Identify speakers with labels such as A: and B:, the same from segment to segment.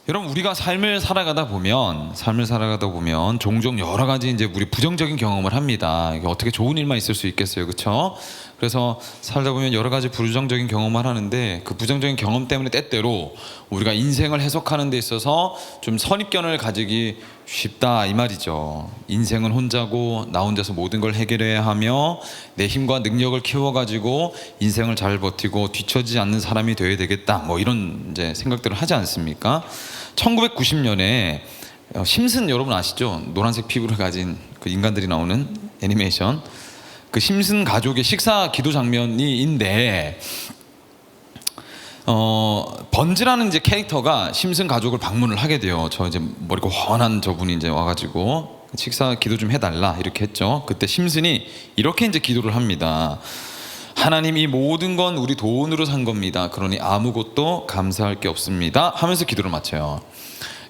A: 여러분, 우리가 삶을 살아가다 보면 종종 여러 가지 이제 우리 부정적인 경험을 합니다. 이게 어떻게 좋은 일만 있을 수 있겠어요, 그렇죠? 그래서 살다 보면 여러 가지 부정적인 경험을 하는데, 그 부정적인 경험 때문에 때때로 우리가 인생을 해석하는 데 있어서 좀 선입견을 가지기 쉽다 이 말이죠. 인생은 혼자고 나 혼자서 모든 걸 해결해야 하며 내 힘과 능력을 키워가지고 인생을 잘 버티고 뒤처지지 않는 사람이 되어야 되겠다, 뭐 이런 이제 생각들을 하지 않습니까? 1990년에 심슨, 여러분 아시죠? 노란색 피부를 가진 그 인간들이 나오는 애니메이션, 그 심슨 가족의 식사 기도 장면이인데, 번즈라는 이제 캐릭터가 심슨 가족을 방문을 하게 돼요. 저 이제 머리가 훤한 저분이 이제 와가지고 식사 기도 좀 해달라 이렇게 했죠. 그때 심슨이 이렇게 이제 기도를 합니다. 하나님, 이 모든 건 우리 돈으로 산 겁니다. 그러니 아무것도 감사할 게 없습니다 하면서 기도를 마쳐요.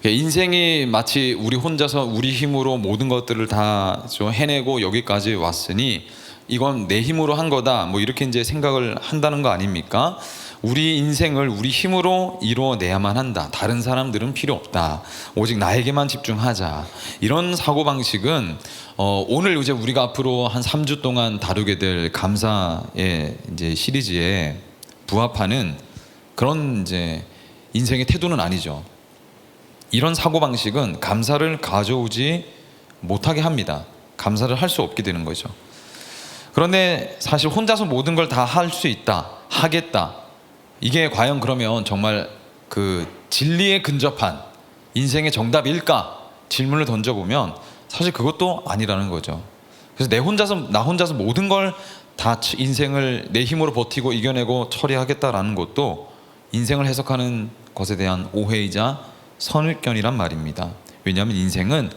A: 인생이 마치 우리 혼자서 우리 힘으로 모든 것들을 다 좀 해내고 여기까지 왔으니 이건 내 힘으로 한 거다, 뭐 이렇게 이제 생각을 한다는 거 아닙니까? 우리 인생을 우리 힘으로 이뤄내야만 한다. 다른 사람들은 필요 없다. 오직 나에게만 집중하자. 이런 사고방식은 오늘 이제 우리가 앞으로 한 3주 동안 다루게 될 감사의 이제 시리즈에 부합하는 그런 이제 인생의 태도는 아니죠. 이런 사고방식은 감사를 가져오지 못하게 합니다. 감사를 할 수 없게 되는 거죠. 그런데 사실 혼자서 모든 걸 다 할 수 있다, 하겠다, 이게 과연 그러면 정말 그 진리에 근접한 인생의 정답일까 질문을 던져보면 사실 그것도 아니라는 거죠. 그래서 나 혼자서 모든 걸 다 인생을 내 힘으로 버티고 이겨내고 처리하겠다라는 것도 인생을 해석하는 것에 대한 오해이자 선입견이란 말입니다. 왜냐하면 인생은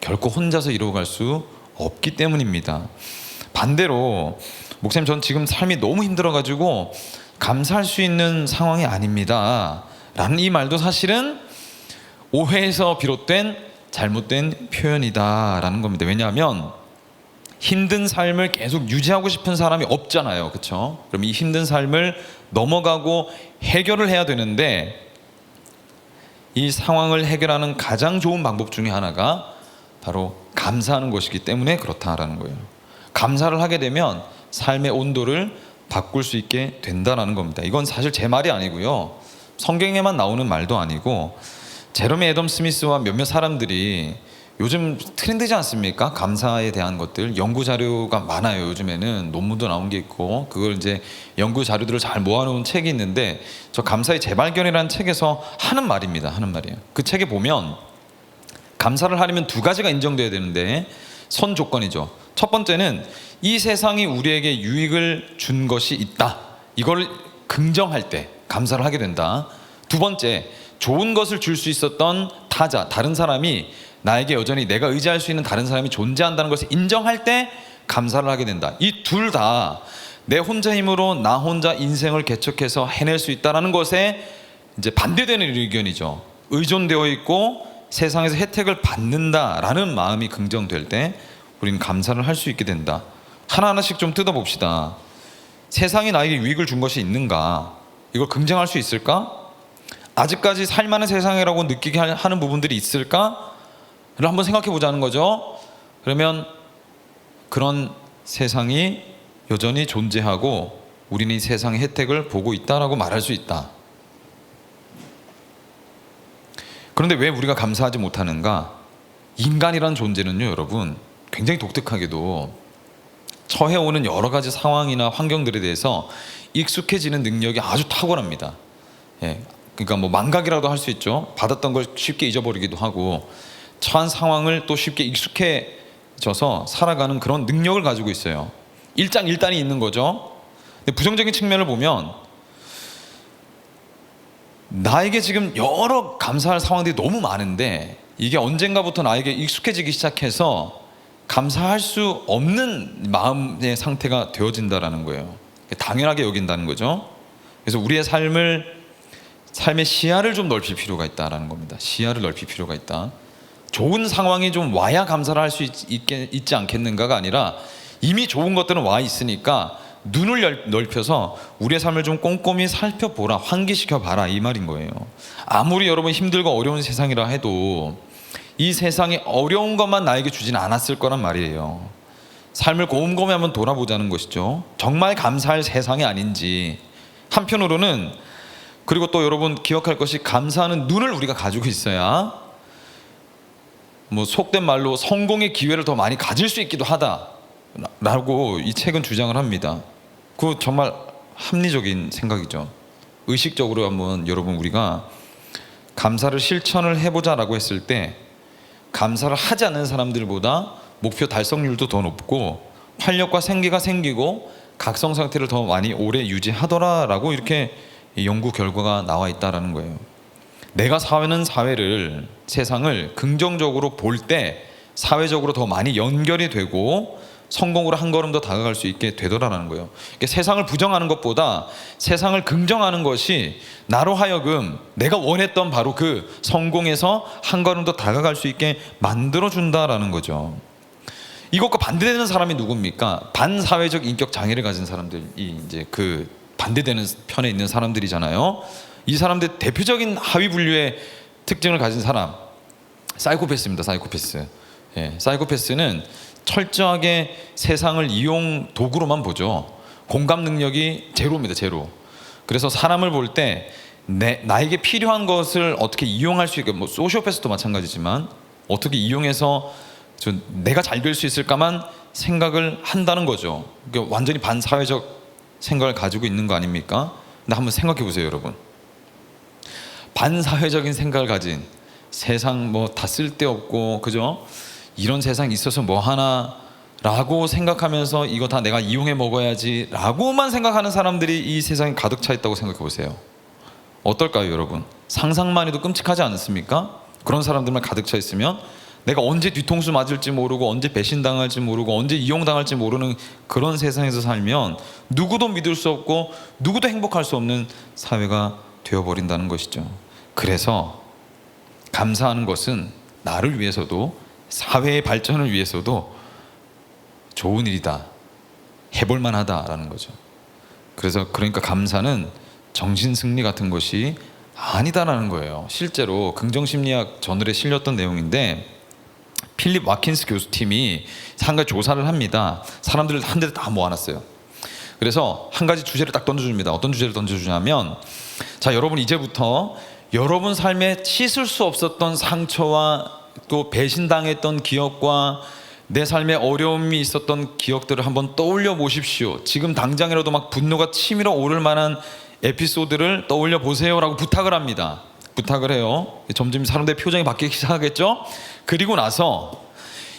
A: 결코 혼자서 이루어갈 수 없기 때문입니다. 반대로, 목사님 전 지금 삶이 너무 힘들어가지고 감사할 수 있는 상황이 아닙니다 라는 이 말도 사실은 오해에서 비롯된 잘못된 표현이다 라는 겁니다. 왜냐하면 힘든 삶을 계속 유지하고 싶은 사람이 없잖아요, 그렇죠? 그럼 이 힘든 삶을 넘어가고 해결을 해야 되는데, 이 상황을 해결하는 가장 좋은 방법 중에 하나가 바로 감사하는 것이기 때문에 그렇다라는 거예요. 감사를 하게 되면 삶의 온도를 바꿀 수 있게 된다라는 겁니다. 이건 사실 제 말이 아니고요, 성경에만 나오는 말도 아니고 제러미 애덤 스미스와 몇몇 사람들이, 요즘 트렌드지 않습니까? 감사에 대한 것들 연구 자료가 많아요. 요즘에는 논문도 나온 게 있고, 그걸 이제 연구 자료들을 잘 모아놓은 책이 있는데, 저 감사의 재발견이라는 책에서 하는 말입니다. 하는 말이에요. 그 책에 보면 감사를 하려면 두 가지가 인정돼야 되는데 선 조건이죠. 첫 번째는 이 세상이 우리에게 유익을 준 것이 있다, 이걸 긍정할 때 감사를 하게 된다. 두 번째, 좋은 것을 줄 수 있었던 타자, 다른 사람이 나에게 여전히 내가 의지할 수 있는 다른 사람이 존재한다는 것을 인정할 때 감사를 하게 된다. 이 둘 다 내 혼자 힘으로 나 혼자 인생을 개척해서 해낼 수 있다는 것에 이제 반대되는 의견이죠. 의존되어 있고 세상에서 혜택을 받는다라는 마음이 긍정될 때 우리는 감사를 할 수 있게 된다. 하나하나씩 좀 뜯어봅시다. 세상이 나에게 유익을 준 것이 있는가? 이걸 긍정할 수 있을까? 아직까지 살만한 세상이라고 느끼게 하는 부분들이 있을까? 를 한번 생각해 보자는 거죠. 그러면 그런 세상이 여전히 존재하고 우리는 이 세상의 혜택을 보고 있다라고 말할 수 있다. 그런데 왜 우리가 감사하지 못하는가? 인간이란 존재는요, 여러분, 굉장히 독특하게도 처해오는 여러 가지 상황이나 환경들에 대해서 익숙해지는 능력이 아주 탁월합니다. 그러니까 뭐 망각이라도 할 수 있죠. 받았던 걸 쉽게 잊어버리기도 하고, 처한 상황을 또 쉽게 익숙해져서 살아가는 그런 능력을 가지고 있어요. 일장일단이 있는 거죠. 근데 부정적인 측면을 보면 나에게 지금 여러 감사할 상황들이 너무 많은데 이게 언젠가부터 나에게 익숙해지기 시작해서 감사할 수 없는 마음의 상태가 되어진다라는 거예요. 당연하게 여긴다는 거죠. 그래서 우리의 삶의 시야를 좀 넓힐 필요가 있다라는 겁니다. 시야를 넓힐 필요가 있다. 좋은 상황이 좀 와야 감사를 할 수 있지 않겠는가가 아니라, 이미 좋은 것들은 와 있으니까 눈을 넓혀서 우리의 삶을 좀 꼼꼼히 살펴보라, 환기시켜봐라, 이 말인 거예요. 아무리 여러분 힘들고 어려운 세상이라 해도 이 세상이 어려운 것만 나에게 주지는 않았을 거란 말이에요. 삶을 곰곰이 한번 돌아보자는 것이죠. 정말 감사할 세상이 아닌지. 한편으로는 그리고 또 여러분 기억할 것이, 감사하는 눈을 우리가 가지고 있어야 뭐 속된 말로 성공의 기회를 더 많이 가질 수 있기도 하다라고 이 책은 주장을 합니다. 그거 정말 합리적인 생각이죠. 의식적으로 한번 여러분 우리가 감사를 실천을 해보자라고 했을 때 감사를 하지 않는 사람들보다 목표 달성률도 더 높고 활력과 생기가 생기고 각성 상태를 더 많이 오래 유지하더라라고 이렇게 연구 결과가 나와 있다라는 거예요. 내가 사회를, 세상을 긍정적으로 볼 때 사회적으로 더 많이 연결이 되고 성공으로 한 걸음 더 다가갈 수 있게 되더라라는 거예요. 그러니까 세상을 부정하는 것보다 세상을 긍정하는 것이 나로 하여금 내가 원했던 바로 그 성공에서 한 걸음 더 다가갈 수 있게 만들어준다라는 거죠. 이것과 반대되는 사람이 누굽니까? 반사회적 인격 장애를 가진 사람들이 이제 그 반대되는 편에 있는 사람들이잖아요. 이 사람들 대표적인 하위 분류의 특징을 가진 사람, 사이코패스입니다. 사이코패스. 예, 사이코패스는 철저하게 세상을 이용 도구로만 보죠. 공감 능력이 제로입니다. 제로. 그래서 사람을 볼 때 나에게 필요한 것을 어떻게 이용할 수 있게, 뭐 소시오패스도 마찬가지지만 어떻게 이용해서 내가 잘 될 수 있을까만 생각을 한다는 거죠. 그러니까 완전히 반사회적 생각을 가지고 있는 거 아닙니까? 근데 한번 생각해 보세요, 여러분. 반사회적인 생각을 가진, 세상 뭐 다 쓸데없고 그죠? 이런 세상이 있어서 뭐 하나 라고 생각하면서 이거 다 내가 이용해 먹어야지 라고만 생각하는 사람들이 이 세상에 가득 차 있다고 생각해 보세요. 어떨까요, 여러분? 상상만 해도 끔찍하지 않습니까? 그런 사람들만 가득 차 있으면 내가 언제 뒤통수 맞을지 모르고 언제 배신당할지 모르고 언제 이용당할지 모르는 그런 세상에서 살면 누구도 믿을 수 없고 누구도 행복할 수 없는 사회가 되어버린다는 것이죠. 그래서 감사하는 것은 나를 위해서도 사회의 발전을 위해서도 좋은 일이다, 해볼만 하다라는 거죠. 그러니까 감사는 정신승리 같은 것이 아니다라는 거예요. 실제로 긍정심리학 저널에 실렸던 내용인데, 필립 와킨스 교수팀이 한 가지 조사를 합니다. 사람들을 한 대 다 모아놨어요. 그래서 한 가지 주제를 딱 던져줍니다. 어떤 주제를 던져주냐면, 자, 여러분 이제부터 여러분 삶에 씻을 수 없었던 상처와 또 배신당했던 기억과 내 삶에 어려움이 있었던 기억들을 한번 떠올려 보십시오. 지금 당장이라도 막 분노가 치밀어 오를 만한 에피소드를 떠올려 보세요라고 부탁을 합니다. 부탁을 해요. 점점 사람들의 표정이 바뀌기 시작하겠죠. 그리고 나서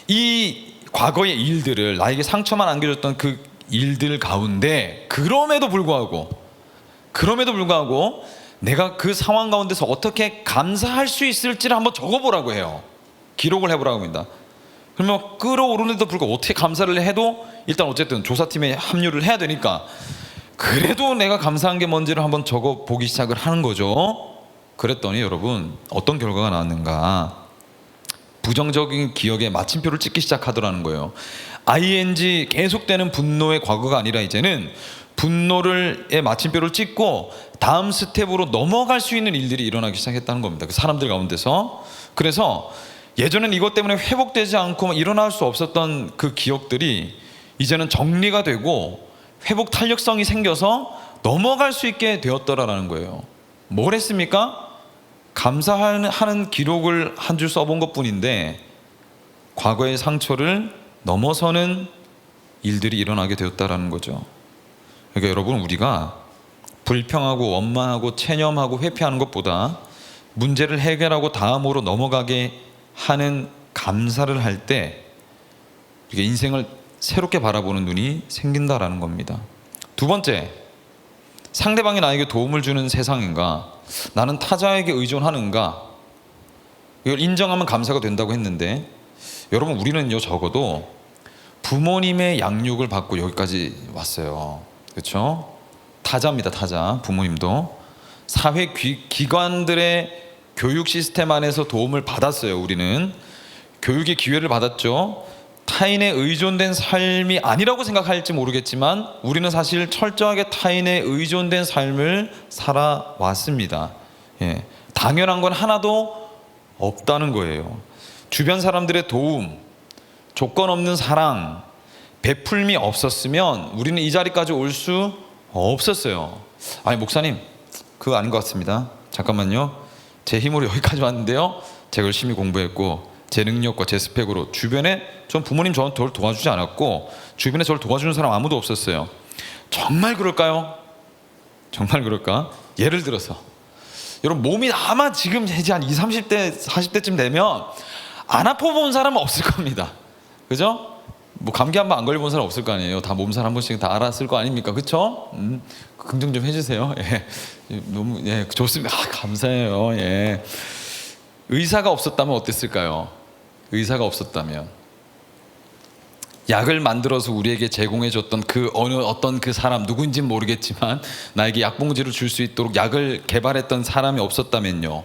A: 이 과거의 일들을, 나에게 상처만 안겨줬던 그 일들 가운데 그럼에도 불구하고 내가 그 상황 가운데서 어떻게 감사할 수 있을지를 한번 적어보라고 해요. 기록을 해보라고 합니다. 그러면 끌어오르는데도 불구하고 어떻게 감사를 해도 일단 어쨌든 조사팀에 합류를 해야 되니까 그래도 내가 감사한 게 뭔지를 한번 적어보기 시작을 하는 거죠. 그랬더니 여러분 어떤 결과가 나왔는가, 부정적인 기억에 마침표를 찍기 시작하더라는 거예요. ing 계속되는 분노의 과거가 아니라 이제는 분노의 마침표를 찍고 다음 스텝으로 넘어갈 수 있는 일들이 일어나기 시작했다는 겁니다. 그 사람들 가운데서. 그래서 예전엔 이것 때문에 회복되지 않고 일어날 수 없었던 그 기억들이 이제는 정리가 되고 회복 탄력성이 생겨서 넘어갈 수 있게 되었더라라는 거예요. 뭘 했습니까? 감사하는 기록을 한 줄 써본 것뿐인데 과거의 상처를 넘어서는 일들이 일어나게 되었다라는 거죠. 그러니까 여러분, 우리가 불평하고 원망하고 체념하고 회피하는 것보다 문제를 해결하고 다음으로 넘어가게 하는 감사를 할 때 인생을 새롭게 바라보는 눈이 생긴다라는 겁니다. 두 번째, 상대방이 나에게 도움을 주는 세상인가, 나는 타자에게 의존하는가, 이걸 인정하면 감사가 된다고 했는데, 여러분 우리는요 적어도 부모님의 양육을 받고 여기까지 왔어요. 그렇죠? 타자입니다. 타자. 부모님도 사회 기관들의 교육 시스템 안에서 도움을 받았어요. 우리는 교육의 기회를 받았죠. 타인에 의존된 삶이 아니라고 생각할지 모르겠지만 우리는 사실 철저하게 타인에 의존된 삶을 살아왔습니다. 예, 당연한 건 하나도 없다는 거예요. 주변 사람들의 도움, 조건 없는 사랑, 베풀미 없었으면 우리는 이 자리까지 올 수 없었어요. 아니 목사님, 그거 아닌 것 같습니다. 잠깐만요. 제 힘으로 여기까지 왔는데요. 제가 열심히 공부했고 제 능력과 제 스펙으로 주변에 전 부모님 저를 도와주지 않았고 주변에 저를 도와주는 사람 아무도 없었어요. 정말 그럴까요? 정말 그럴까? 예를 들어서 여러분 몸이 아마 지금 이제 한 20, 30대 40대쯤 되면 안 아파본 사람은 없을 겁니다. 그죠? 뭐 감기 한 번 안 걸려본 사람 없을 거 아니에요. 다 몸살 한 번씩 다 알았을 거 아닙니까? 그쵸? 긍정 좀 해주세요. 예. 너무 좋습니다. 감사해요. 예. 의사가 없었다면 어땠을까요? 의사가 없었다면 약을 만들어서 우리에게 제공해줬던 그 어떤 그 사람 누구인지는 모르겠지만 나에게 약봉지를 줄 수 있도록 약을 개발했던 사람이 없었다면요.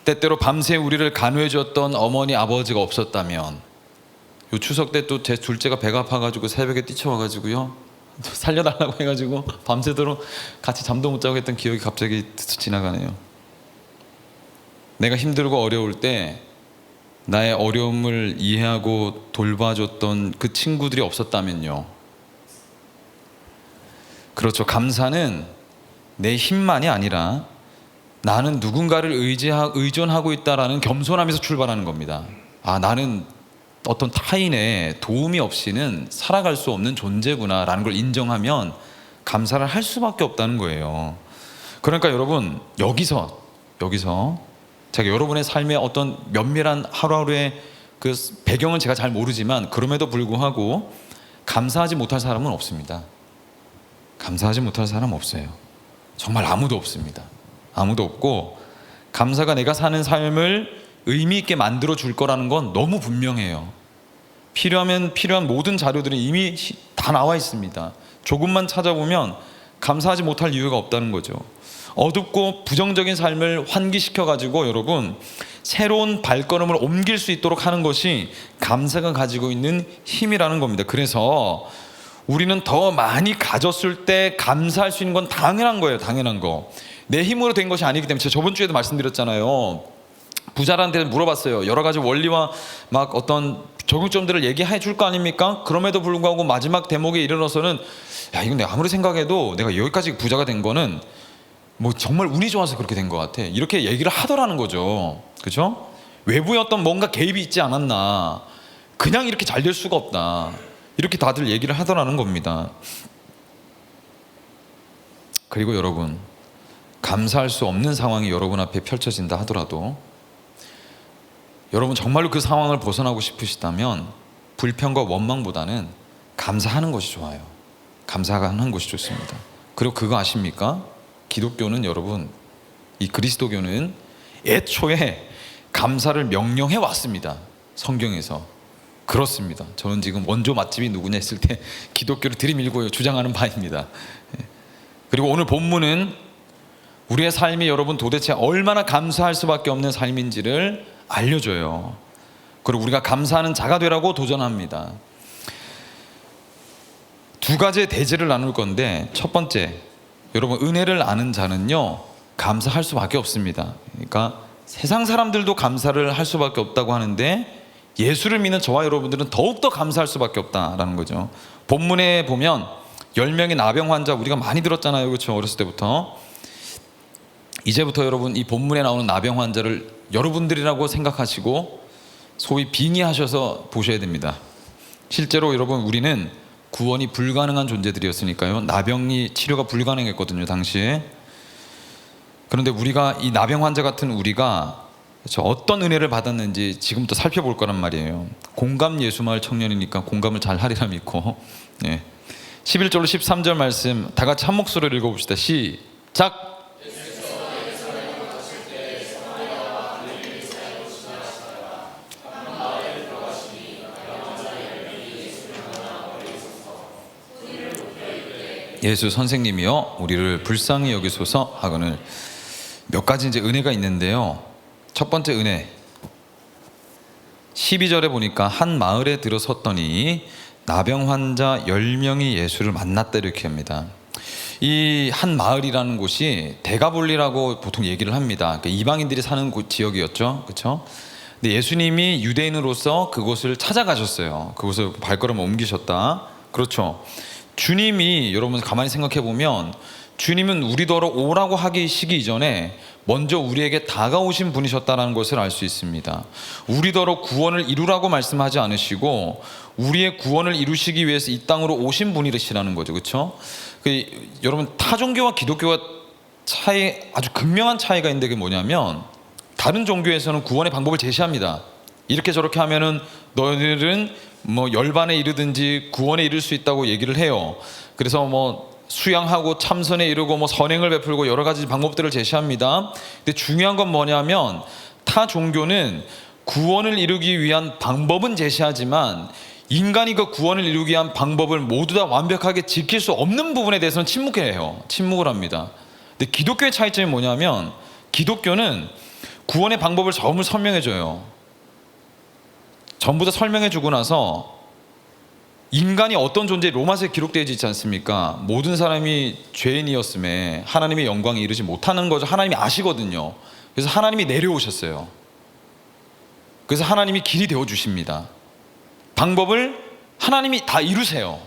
A: 때때로 밤새 우리를 간호해줬던 어머니 아버지가 없었다면 요 추석 때 또 제 둘째가 배가 아파가지고 새벽에 뛰쳐와가지고요 살려달라고 해가지고 밤새도록 같이 잠도 못 자고 했던 기억이 갑자기 지나가네요. 내가 힘들고 어려울 때 나의 어려움을 이해하고 돌봐줬던 그 친구들이 없었다면요. 그렇죠. 감사는 내 힘만이 아니라 나는 누군가를 의존하고 있다라는 겸손함에서 출발하는 겁니다. 아, 나는 어떤 타인의 도움이 없이는 살아갈 수 없는 존재구나 라는 걸 인정하면 감사를 할 수밖에 없다는 거예요. 그러니까 여러분 여기서 제가 여러분의 삶의 어떤 면밀한 하루하루의 그 배경은 제가 잘 모르지만 그럼에도 불구하고 감사하지 못할 사람은 없습니다. 감사하지 못할 사람 없어요. 정말 아무도 없습니다. 아무도 없고 감사가 내가 사는 삶을 의미 있게 만들어 줄 거라는 건 너무 분명해요. 필요한 모든 자료들이 이미 다 나와 있습니다. 조금만 찾아보면 감사하지 못할 이유가 없다는 거죠. 어둡고 부정적인 삶을 환기시켜 가지고 여러분 새로운 발걸음을 옮길 수 있도록 하는 것이 감사가 가지고 있는 힘이라는 겁니다. 그래서 우리는 더 많이 가졌을 때 감사할 수 있는 건 당연한 거예요. 당연한 거. 내 힘으로 된 것이 아니기 때문에 제가 저번 주에도 말씀드렸잖아요. 부자한테 물어봤어요. 여러 가지 원리와 막 어떤 적용점들을 얘기해 줄 거 아닙니까? 그럼에도 불구하고 마지막 대목에 이르러서는 야, 이건 내가 아무리 생각해도 내가 여기까지 부자가 된 거는 뭐 정말 운이 좋아서 그렇게 된 것 같아. 이렇게 얘기를 하더라는 거죠. 그죠? 외부의 어떤 뭔가 개입이 있지 않았나. 그냥 이렇게 잘 될 수가 없다. 이렇게 다들 얘기를 하더라는 겁니다. 그리고 여러분, 감사할 수 없는 상황이 여러분 앞에 펼쳐진다 하더라도 여러분 정말로 그 상황을 벗어나고 싶으시다면 불평과 원망보다는 감사하는 것이 좋아요. 감사하는 것이 좋습니다. 그리고 그거 아십니까? 기독교는 여러분, 이 그리스도교는 애초에 감사를 명령해 왔습니다. 성경에서. 그렇습니다. 저는 지금 원조 맛집이 누구냐 했을 때 기독교를 들이밀고 주장하는 바입니다. 그리고 오늘 본문은 우리의 삶이 여러분 도대체 얼마나 감사할 수밖에 없는 삶인지를 알려줘요. 그리고 우리가 감사하는 자가 되라고 도전합니다. 두 가지의 대제를 나눌 건데 첫 번째, 여러분 은혜를 아는 자는요 감사할 수밖에 없습니다. 그러니까 세상 사람들도 감사를 할 수밖에 없다고 하는데 예수를 믿는 저와 여러분들은 더욱더 감사할 수밖에 없다라는 거죠. 본문에 보면 10명의 나병 환자 우리가 많이 들었잖아요. 그렇죠? 어렸을 때부터. 이제부터 여러분 이 본문에 나오는 나병 환자를 여러분들이라고 생각하시고 소위 빙의하셔서 보셔야 됩니다. 실제로 여러분 우리는 구원이 불가능한 존재들이었으니까요. 나병이 치료가 불가능했거든요. 당시에. 그런데 우리가 이 나병 환자 같은 우리가 어떤 은혜를 받았는지 지금부터 살펴볼 거란 말이에요. 공감 예수마을 청년이니까 공감을 잘 하리라 믿고 11절로 13절 말씀 다 같이 한 목소리로 읽어봅시다. 시작. 예수 선생님이여 우리를 불쌍히 여기소서 하거늘. 몇 가지 이제 은혜가 있는데요. 첫 번째 은혜, 12절에 보니까 한 마을에 들어섰더니 나병 환자 10명이 예수를 만났다 이렇게 합니다. 이 한 마을이라는 곳이 데가볼리라고 보통 얘기를 합니다. 그러니까 이방인들이 사는 지역이었죠. 그렇죠? 근데 예수님이 유대인으로서 그곳을 찾아가셨어요. 그곳을 발걸음을 옮기셨다. 그렇죠. 주님이, 여러분 가만히 생각해 보면 주님은 우리더러 오라고 하시기 이전에 먼저 우리에게 다가오신 분이셨다는 것을 알 수 있습니다. 우리더러 구원을 이루라고 말씀하지 않으시고 우리의 구원을 이루시기 위해서 이 땅으로 오신 분이시라는 거죠. 그렇죠? 여러분 타종교와 기독교와 아주 극명한 차이가 있는데 그게 뭐냐면, 다른 종교에서는 구원의 방법을 제시합니다. 이렇게 저렇게 하면은 너희들은 뭐 열반에 이르든지 구원에 이를 수 있다고 얘기를 해요. 그래서 뭐 수양하고 참선에 이르고 뭐 선행을 베풀고 여러 가지 방법들을 제시합니다. 근데 중요한 건 뭐냐면 타 종교는 구원을 이루기 위한 방법은 제시하지만 인간이 그 구원을 이루기 위한 방법을 모두 다 완벽하게 지킬 수 없는 부분에 대해서는 침묵해요. 침묵을 합니다. 근데 기독교의 차이점이 뭐냐면 기독교는 구원의 방법을 전부 설명해줘요. 전부 다 설명해주고 나서 인간이 어떤 존재, 로마서에 기록되어 있지 않습니까? 모든 사람이 죄인이었음에 하나님의 영광에 이르지 못하는 거죠. 하나님이 아시거든요. 그래서 하나님이 내려오셨어요. 그래서 하나님이 길이 되어주십니다. 방법을 하나님이 다 이루세요.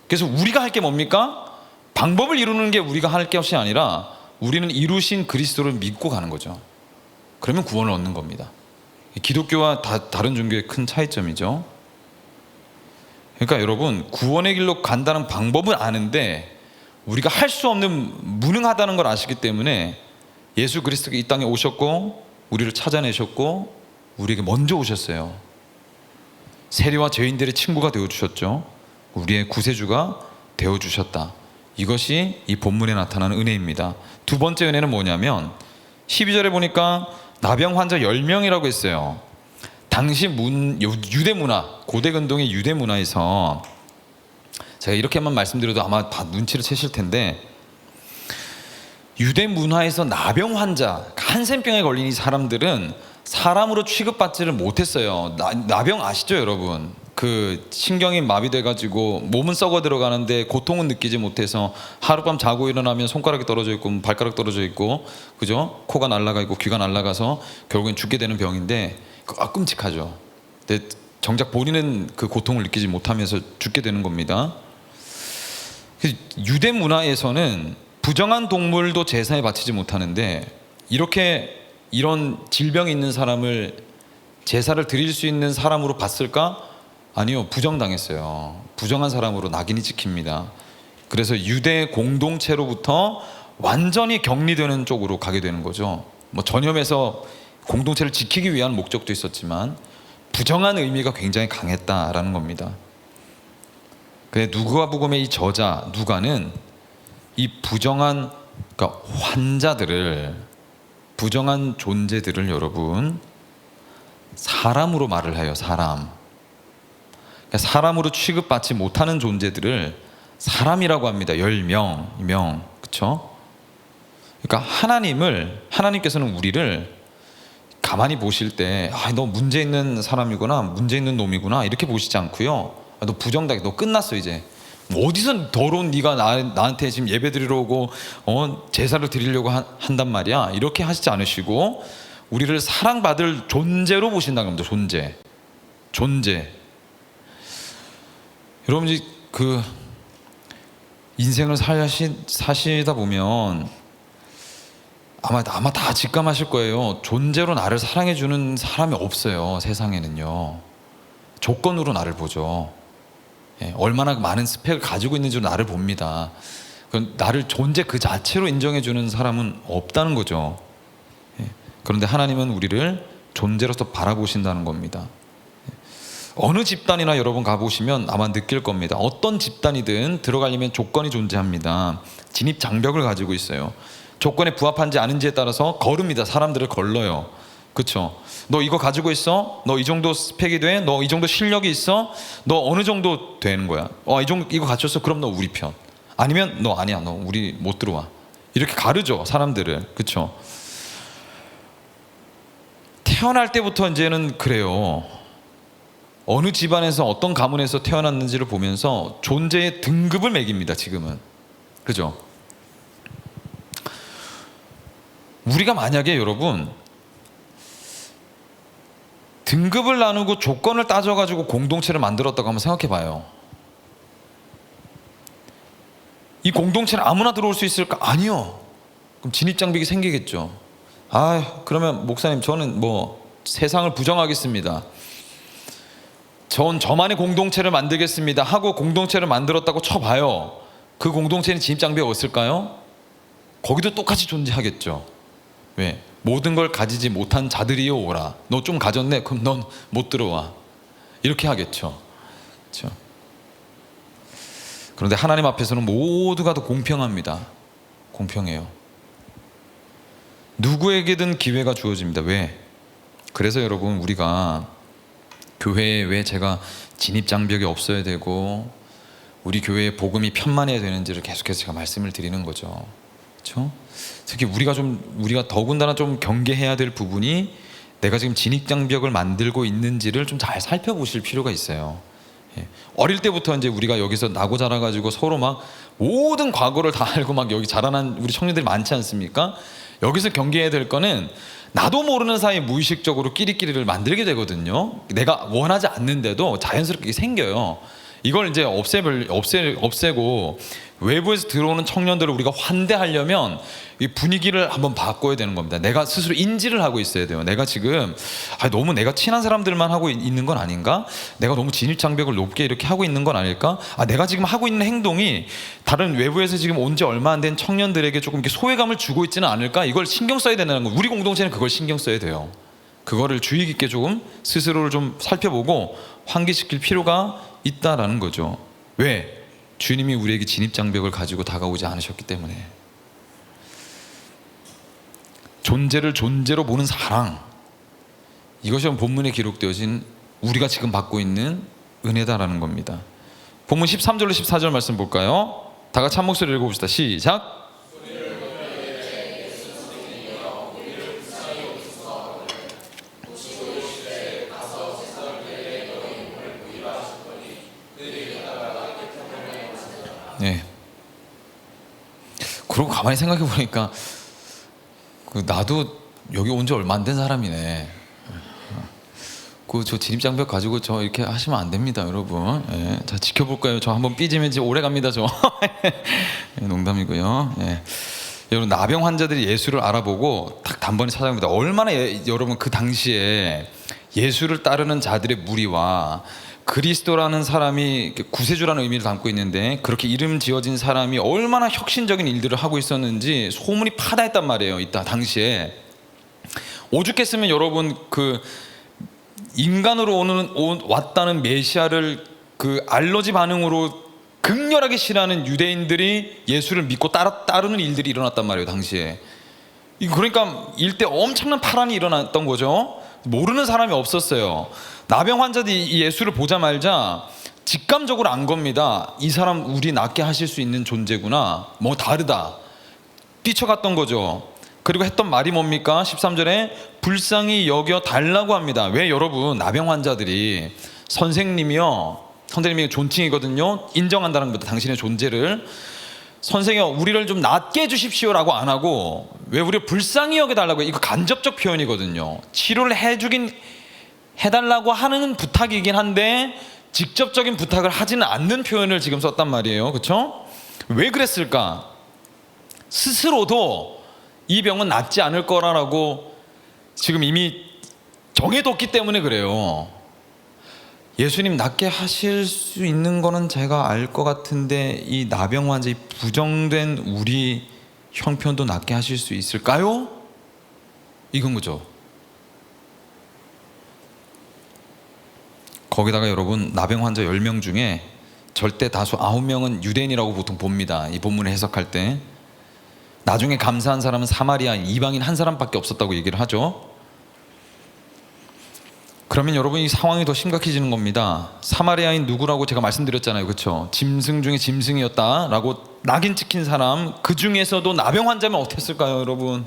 A: 그래서 우리가 할 게 뭡니까? 방법을 이루는 게 우리가 할 것이 아니라 우리는 이루신 그리스도를 믿고 가는 거죠. 그러면 구원을 얻는 겁니다. 기독교와 다른 종교의 큰 차이점이죠. 그러니까 여러분, 구원의 길로 간다는 방법은 아는데 우리가 할 수 없는, 무능하다는 걸 아시기 때문에 예수 그리스도가 이 땅에 오셨고 우리를 찾아내셨고 우리에게 먼저 오셨어요. 세리와 죄인들의 친구가 되어주셨죠. 우리의 구세주가 되어주셨다. 이것이 이 본문에 나타나는 은혜입니다. 두 번째 은혜는 뭐냐면 12절에 보니까 나병 환자 10명이라고 했어요. 당시 유대 문화, 고대 근동의 유대 문화에서, 제가 이렇게만 말씀드려도 아마 다 눈치를 채실 텐데, 유대 문화에서 나병 환자, 한센병에 걸린 이 사람들은 사람으로 취급받지를 못했어요. 나병 아시죠, 여러분? 그 신경이 마비돼가지고 몸은 썩어 들어가는데 고통은 느끼지 못해서 하룻밤 자고 일어나면 손가락이 떨어져 있고 발가락 떨어져 있고, 그죠? 코가 날아가 있고 귀가 날아가서 결국엔 죽게 되는 병인데, 끔찍하죠. 근데 정작 본인은 그 고통을 느끼지 못하면서 죽게 되는 겁니다. 유대 문화에서는 부정한 동물도 제사에 바치지 못하는데, 이런 질병이 있는 사람을 제사를 드릴 수 있는 사람으로 봤을까? 아니요, 부정당했어요. 부정한 사람으로 낙인이 찍힙니다. 그래서 유대 공동체로부터 완전히 격리되는 쪽으로 가게 되는 거죠. 뭐 전염에서 공동체를 지키기 위한 목적도 있었지만 부정한 의미가 굉장히 강했다라는 겁니다. 그래, 누가복음의 이 저자 누가는 이 부정한, 그러니까 환자들을, 부정한 존재들을 여러분 사람으로 말을 해요. 사람으로 취급받지 못하는 존재들을 사람이라고 합니다. 10명, 그렇죠? 그러니까 하나님께서는 우리를 가만히 보실 때, 너 문제 있는 사람이구나, 문제 있는 놈이구나 이렇게 보시지 않고요. 너 부정당해, 너 끝났어 이제. 어디서 더러운 네가 나한테 지금 예배 드리러 오고 제사를 드리려고 한단 말이야, 이렇게 하시지 않으시고 우리를 사랑받을 존재로 보신다는 겁니다. 존재. 여러분, 그 인생을 사시다 보면 아마 다 직감하실 거예요. 존재로 나를 사랑해주는 사람이 없어요. 세상에는요. 조건으로 나를 보죠. 얼마나 많은 스펙을 가지고 있는지로 나를 봅니다. 나를 존재 그 자체로 인정해주는 사람은 없다는 거죠. 그런데 하나님은 우리를 존재로서 바라보신다는 겁니다. 어느 집단이나 여러분 가보시면 아마 느낄 겁니다. 어떤 집단이든 들어가려면 조건이 존재합니다. 진입 장벽을 가지고 있어요. 조건에 부합한지 아닌지에 따라서 거릅니다. 사람들을 걸러요. 그렇죠? 너 이거 가지고 있어? 너 이 정도 스펙이 돼? 너 이 정도 실력이 있어? 너 어느 정도 되는 거야? 이거 갖췄어? 그럼 너 우리 편. 아니면 너 아니야, 너 우리 못 들어와. 이렇게 가르죠, 사람들을. 그렇죠? 태어날 때부터 이제는 그래요. 어느 집안에서 어떤 가문에서 태어났는지를 보면서 존재의 등급을 매깁니다. 지금은. 그죠? 우리가 만약에 여러분 등급을 나누고 조건을 따져가지고 공동체를 만들었다고 한번 생각해 봐요. 이 공동체는 아무나 들어올 수 있을까? 아니요. 그럼 진입장벽이 생기겠죠. 그러면 목사님 저는 뭐 세상을 부정하겠습니다. 전 저만의 공동체를 만들겠습니다 하고 공동체를 만들었다고 쳐봐요. 그 공동체는 진입장벽이 없을까요? 거기도 똑같이 존재하겠죠. 왜? 모든 걸 가지지 못한 자들이여 오라. 너 좀 가졌네? 그럼 넌 못 들어와. 이렇게 하겠죠. 그렇죠? 그런데 하나님 앞에서는 모두가 다 공평합니다. 공평해요. 누구에게든 기회가 주어집니다. 왜? 그래서 여러분 우리가 교회에 왜 제가 진입장벽이 없어야 되고 우리 교회에 복음이 편만해야 되는지를 계속해서 제가 말씀을 드리는 거죠. 그렇죠? 특히 우리가 더군다나 좀 경계해야 될 부분이 내가 지금 진입장벽을 만들고 있는지를 좀 잘 살펴보실 필요가 있어요. 어릴 때부터 이제 우리가 여기서 나고 자라가지고 서로 막 모든 과거를 다 알고 막 여기 자라난 우리 청년들이 많지 않습니까? 여기서 경계해야 될 거는 나도 모르는 사이에 무의식적으로 끼리끼리를 만들게 되거든요. 내가 원하지 않는데도 자연스럽게 생겨요. 이걸 이제 없애고 외부에서 들어오는 청년들을 우리가 환대하려면 이 분위기를 한번 바꿔야 되는 겁니다. 내가 스스로 인지를 하고 있어야 돼요. 내가 지금 너무 내가 친한 사람들만 하고 있는 건 아닌가? 내가 너무 진입장벽을 높게 이렇게 하고 있는 건 아닐까? 내가 지금 하고 있는 행동이 다른 외부에서 지금 온 지 얼마 안 된 청년들에게 조금 이렇게 소외감을 주고 있지는 않을까? 이걸 신경 써야 된다는 거. 우리 공동체는 그걸 신경 써야 돼요. 그거를 주의 깊게 조금 스스로를 좀 살펴보고 환기시킬 필요가 있다라는 거죠. 왜? 주님이 우리에게 진입장벽을 가지고 다가오지 않으셨기 때문에. 존재를 존재로 보는 사랑, 이것이 본문에 기록되어진 우리가 지금 받고 있는 은혜다라는 겁니다. 본문 13절로 14절 말씀 볼까요? 다 같이 한 목소리로 읽어봅시다. 시작. 네. 그러고 가만히 생각해 보니까 나도 여기 온 지 얼마 안 된 사람이네. 저 진입장벽 가지고 저 이렇게 하시면 안 됩니다, 여러분. 예. 자, 지켜볼까요? 저 한번 삐지면 이제 오래 갑니다, 저. 농담이고요. 예. 여러분, 나병 환자들이 예수를 알아보고 딱 단번에 찾아갑니다. 얼마나 여러분 그 당시에 예수를 따르는 자들의 무리와 그리스도라는 사람이 구세주라는 의미를 담고 있는데 그렇게 이름 지어진 사람이 얼마나 혁신적인 일들을 하고 있었는지 소문이 파다했단 말이에요. 이따 당시에 오죽했으면 여러분 그 인간으로 왔다는 메시아를 그 알러지 반응으로 극렬하게 싫어하는 유대인들이 예수를 믿고 따르는 일들이 일어났단 말이에요. 당시에. 그러니까 일대 엄청난 파란이 일어났던 거죠. 모르는 사람이 없었어요. 나병 환자들이 예수를 보자마자 직감적으로 안 겁니다. 이 사람 우리 낫게 하실 수 있는 존재구나. 뭐 다르다. 삐쳐갔던 거죠. 그리고 했던 말이 뭡니까? 13절에 불쌍히 여겨 달라고 합니다. 왜 여러분 나병 환자들이 선생님이 존칭이거든요. 인정한다는 겁니다. 당신의 존재를. 선생님 우리를 좀 낫게 해주십시오라고 안 하고 왜 우리를 불쌍히 여겨달라고 해요? 이거 간접적 표현이거든요. 치료를 해달라고 하는 부탁이긴 한데 직접적인 부탁을 하지는 않는 표현을 지금 썼단 말이에요. 그렇죠? 왜 그랬을까? 스스로도 이 병은 낫지 않을 거라고 지금 이미 정해뒀기 때문에 그래요. 예수님 낫게 하실 수 있는 거는 제가 알 것 같은데 이 나병 환자, 이 부정된 우리 형편도 낫게 하실 수 있을까요? 이건 거죠. 거기다가 여러분 나병 환자 10명 중에 절대 다수 9명은 유대인이라고 보통 봅니다. 이 본문을 해석할 때. 나중에 감사한 사람은 사마리아인, 이방인 한 사람밖에 없었다고 얘기를 하죠. 그러면 여러분 이 상황이 더 심각해지는 겁니다. 사마리아인 누구라고 제가 말씀드렸잖아요. 그렇죠? 짐승 중에 짐승이었다라고 낙인 찍힌 사람, 그 중에서도 나병 환자면 어땠을까요, 여러분?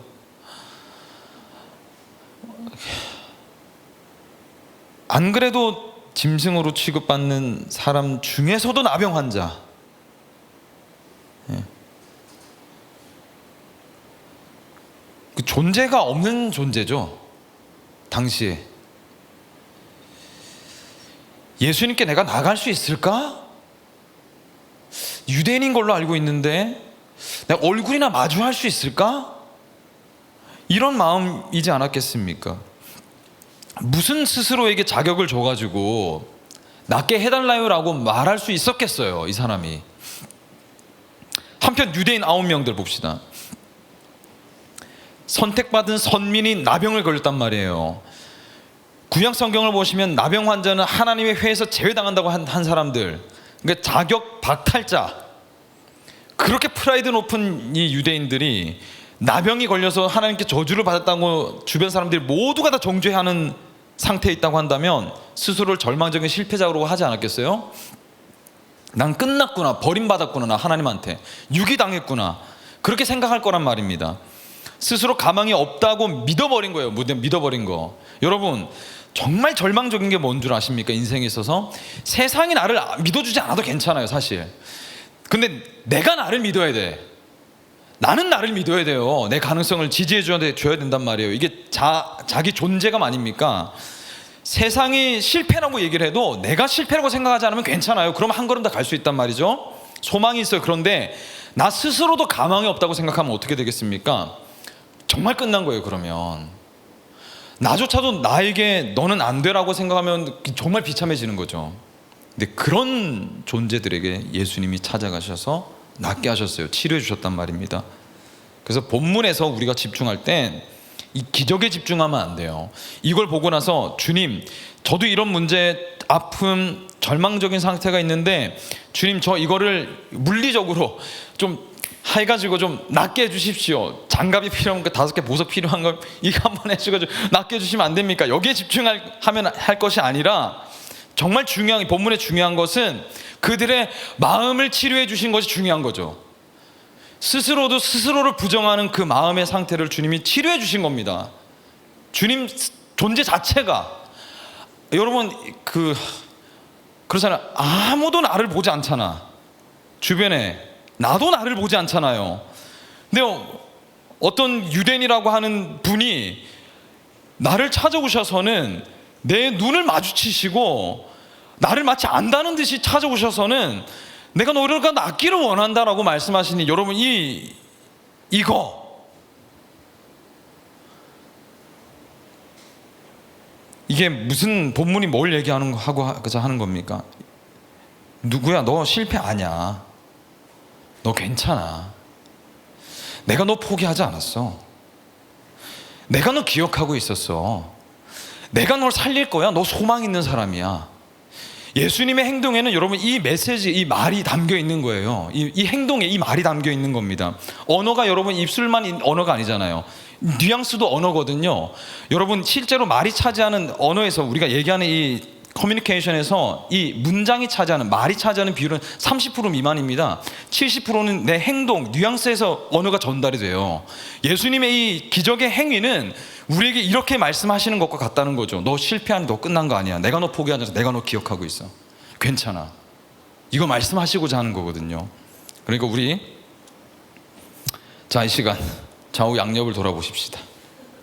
A: 안 그래도 짐승으로 취급받는 사람 중에서도 나병 환자, 그 존재가 없는 존재죠. 당시에 예수님께 내가 나갈 수 있을까? 유대인인 걸로 알고 있는데 내가 얼굴이나 마주할 수 있을까? 이런 마음이지 않았겠습니까? 무슨 스스로에게 자격을 줘가지고 낫게 해달라요 라고 말할 수 있었겠어요, 이 사람이. 한편 유대인 9명들 봅시다. 선택받은 선민이 나병을 걸렸단 말이에요. 구약 성경을 보시면 나병 환자는 하나님의 회에서 제외당한다고 한 사람들, 그러니까 자격 박탈자. 그렇게 프라이드 높은 이 유대인들이 나병이 걸려서 하나님께 저주를 받았다고 주변 사람들이 모두가 다 정죄하는 상태에 있다고 한다면 스스로를 절망적인 실패자로 하지 않았겠어요? 난 끝났구나, 버림받았구나, 나 하나님한테 유기당했구나, 그렇게 생각할 거란 말입니다. 스스로 가망이 없다고 믿어버린 거예요. 믿어버린 거. 여러분, 정말 절망적인 게 뭔 줄 아십니까? 인생에 있어서 세상이 나를 믿어주지 않아도 괜찮아요, 사실. 근데 내가 나를 믿어야 돼. 나는 나를 믿어야 돼요. 내 가능성을 지지해 줘야 된단 말이에요. 이게 자기 존재감 아닙니까? 세상이 실패라고 얘기를 해도 내가 실패라고 생각하지 않으면 괜찮아요. 그럼 한 걸음 더 갈 수 있단 말이죠. 소망이 있어요. 그런데 나 스스로도 가망이 없다고 생각하면 어떻게 되겠습니까? 정말 끝난 거예요. 그러면 나조차도 나에게 너는 안 되라고 생각하면 정말 비참해지는 거죠. 근데 그런 존재들에게 예수님이 찾아가셔서 낫게 하셨어요. 치료해 주셨단 말입니다. 그래서 본문에서 우리가 집중할 땐 이 기적에 집중하면 안 돼요. 이걸 보고 나서 주님, 저도 이런 문제, 아픔, 절망적인 상태가 있는데 주님, 저 이거를 물리적으로 좀 해가지고 좀 낫게 해주십시오. 장갑이 필요한 거 5개, 보석 필요한 걸 이거 한번 해주고 낫게 해주시면 안 됩니까? 여기에 집중하면 할 것이 아니라 정말 중요한, 본문에 중요한 것은 그들의 마음을 치료해 주신 것이 중요한 거죠. 스스로도 스스로를 부정하는 그 마음의 상태를 주님이 치료해 주신 겁니다. 주님 존재 자체가, 여러분 그렇잖아요. 아무도 나를 보지 않잖아. 주변에 나도 나를 보지 않잖아요. 근데 어떤 유대인이라고 하는 분이 나를 찾아오셔서는 내 눈을 마주치시고 나를 마치 안다는 듯이 찾아오셔서는 내가 너를 낫기를 원한다라고 말씀하시니, 여러분 이거 이게 무슨 본문이 뭘 얘기하는 하는 겁니까? 누구야? 너 실패 아니야. 너 괜찮아. 내가 너 포기하지 않았어. 내가 너 기억하고 있었어. 내가 널 살릴 거야. 너 소망 있는 사람이야. 예수님의 행동에는 여러분 이 메시지, 이 말이 담겨 있는 거예요. 이 행동에 이 말이 담겨 있는 겁니다. 언어가 여러분 입술만 언어가 아니잖아요. 뉘앙스도 언어거든요. 여러분 실제로 말이 차지하는 언어에서, 우리가 얘기하는 이 커뮤니케이션에서 이 문장이 차지하는, 말이 차지하는 비율은 30% 미만입니다. 70%는 내 행동, 뉘앙스에서 언어가 전달이 돼요. 예수님의 이 기적의 행위는 우리에게 이렇게 말씀하시는 것과 같다는 거죠. 너 실패하니 너 끝난 거 아니야. 내가 너 포기하지 않아서 내가 너 기억하고 있어. 괜찮아. 이거 말씀하시고자 하는 거거든요. 그러니까 우리 이 시간 좌우 양옆을 돌아보십시다.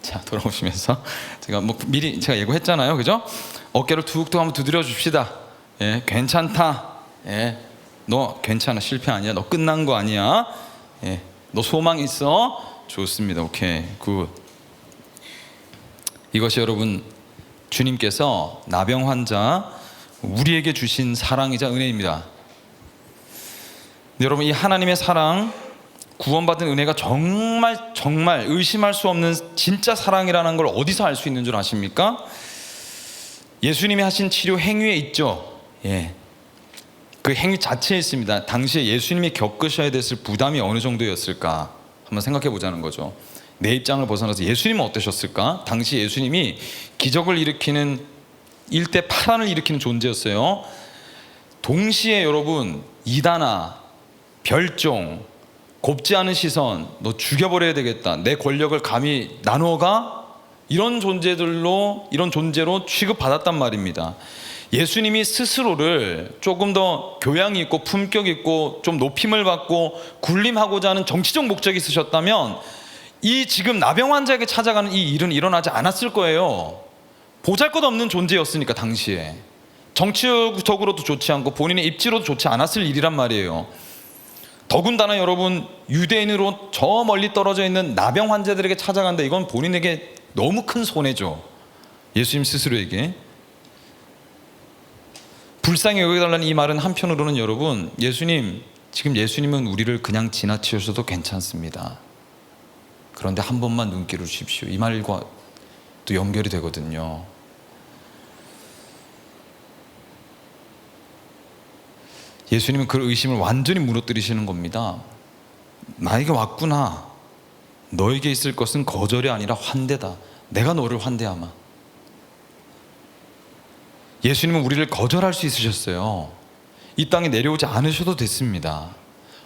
A: 자, 돌아보시면서 제가 미리 제가 예고했잖아요, 그죠? 어깨를 툭툭 한번 두드려 줍시다. 예, 괜찮다. 예, 너 괜찮아. 실패 아니야. 너 끝난 거 아니야. 예, 너 소망 있어. 좋습니다. 오케이, 굿. 이것이 여러분 주님께서 나병 환자 우리에게 주신 사랑이자 은혜입니다. 여러분, 이 하나님의 사랑, 구원받은 은혜가 정말 의심할 수 없는 진짜 사랑이라는 걸 어디서 알 수 있는 줄 아십니까? 예수님이 하신 치료 행위에 있죠. 예, 그 행위 자체에 있습니다. 당시에 예수님이 겪으셔야 됐을 부담이 어느 정도였을까 한번 생각해 보자는 거죠. 내 입장을 벗어나서 예수님은 어떠셨을까? 당시 예수님이 기적을 일으키는 일대 파란을 일으키는 존재였어요. 동시에 여러분 이단아, 별종, 곱지 않은 시선, 너 죽여버려야 되겠다, 내 권력을 감히 나누어가, 이런 존재로 취급받았단 말입니다. 예수님이 스스로를 조금 더 교양 있고 품격 있고 좀 높임을 받고 군림하고자 하는 정치적 목적이 있으셨다면 이 지금 나병 환자에게 찾아가는 이 일은 일어나지 않았을 거예요. 보잘것없는 존재였으니까 당시에. 정치적으로도 좋지 않고 본인의 입지로도 좋지 않았을 일이란 말이에요. 더군다나 여러분, 유대인으로 저 멀리 떨어져 있는 나병 환자들에게 찾아간다. 이건 본인에게 너무 큰 손해죠. 예수님 스스로에게. 불쌍히 여겨달라는 이 말은 한편으로는 여러분, 지금 예수님은 우리를 그냥 지나치셔도 괜찮습니다. 그런데 한 번만 눈길을 주십시오. 이 말과 또 연결이 되거든요. 예수님은 그 의심을 완전히 무너뜨리시는 겁니다. 나에게 왔구나. 너에게 있을 것은 거절이 아니라 환대다. 내가 너를 환대하마. 예수님은 우리를 거절할 수 있으셨어요. 이 땅에 내려오지 않으셔도 됐습니다.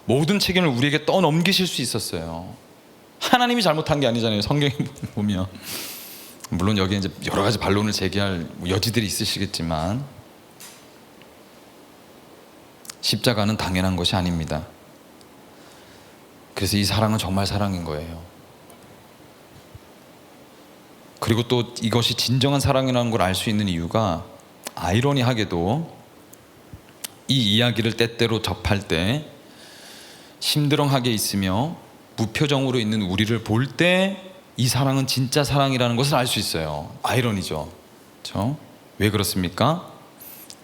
A: 모든 책임을 우리에게 떠넘기실 수 있었어요. 하나님이 잘못한 게 아니잖아요. 성경에 보면. 물론 여기에 이제 여러 가지 반론을 제기할 여지들이 있으시겠지만 십자가는 당연한 것이 아닙니다. 그래서 이 사랑은 정말 사랑인 거예요. 그리고 또 이것이 진정한 사랑이라는 걸 알 수 있는 이유가 아이러니하게도 이 이야기를 때때로 접할 때 심드렁하게 있으며 무표정으로 있는 우리를 볼 때 이 사랑은 진짜 사랑이라는 것을 알 수 있어요. 아이러니죠. 그렇죠? 왜 그렇습니까?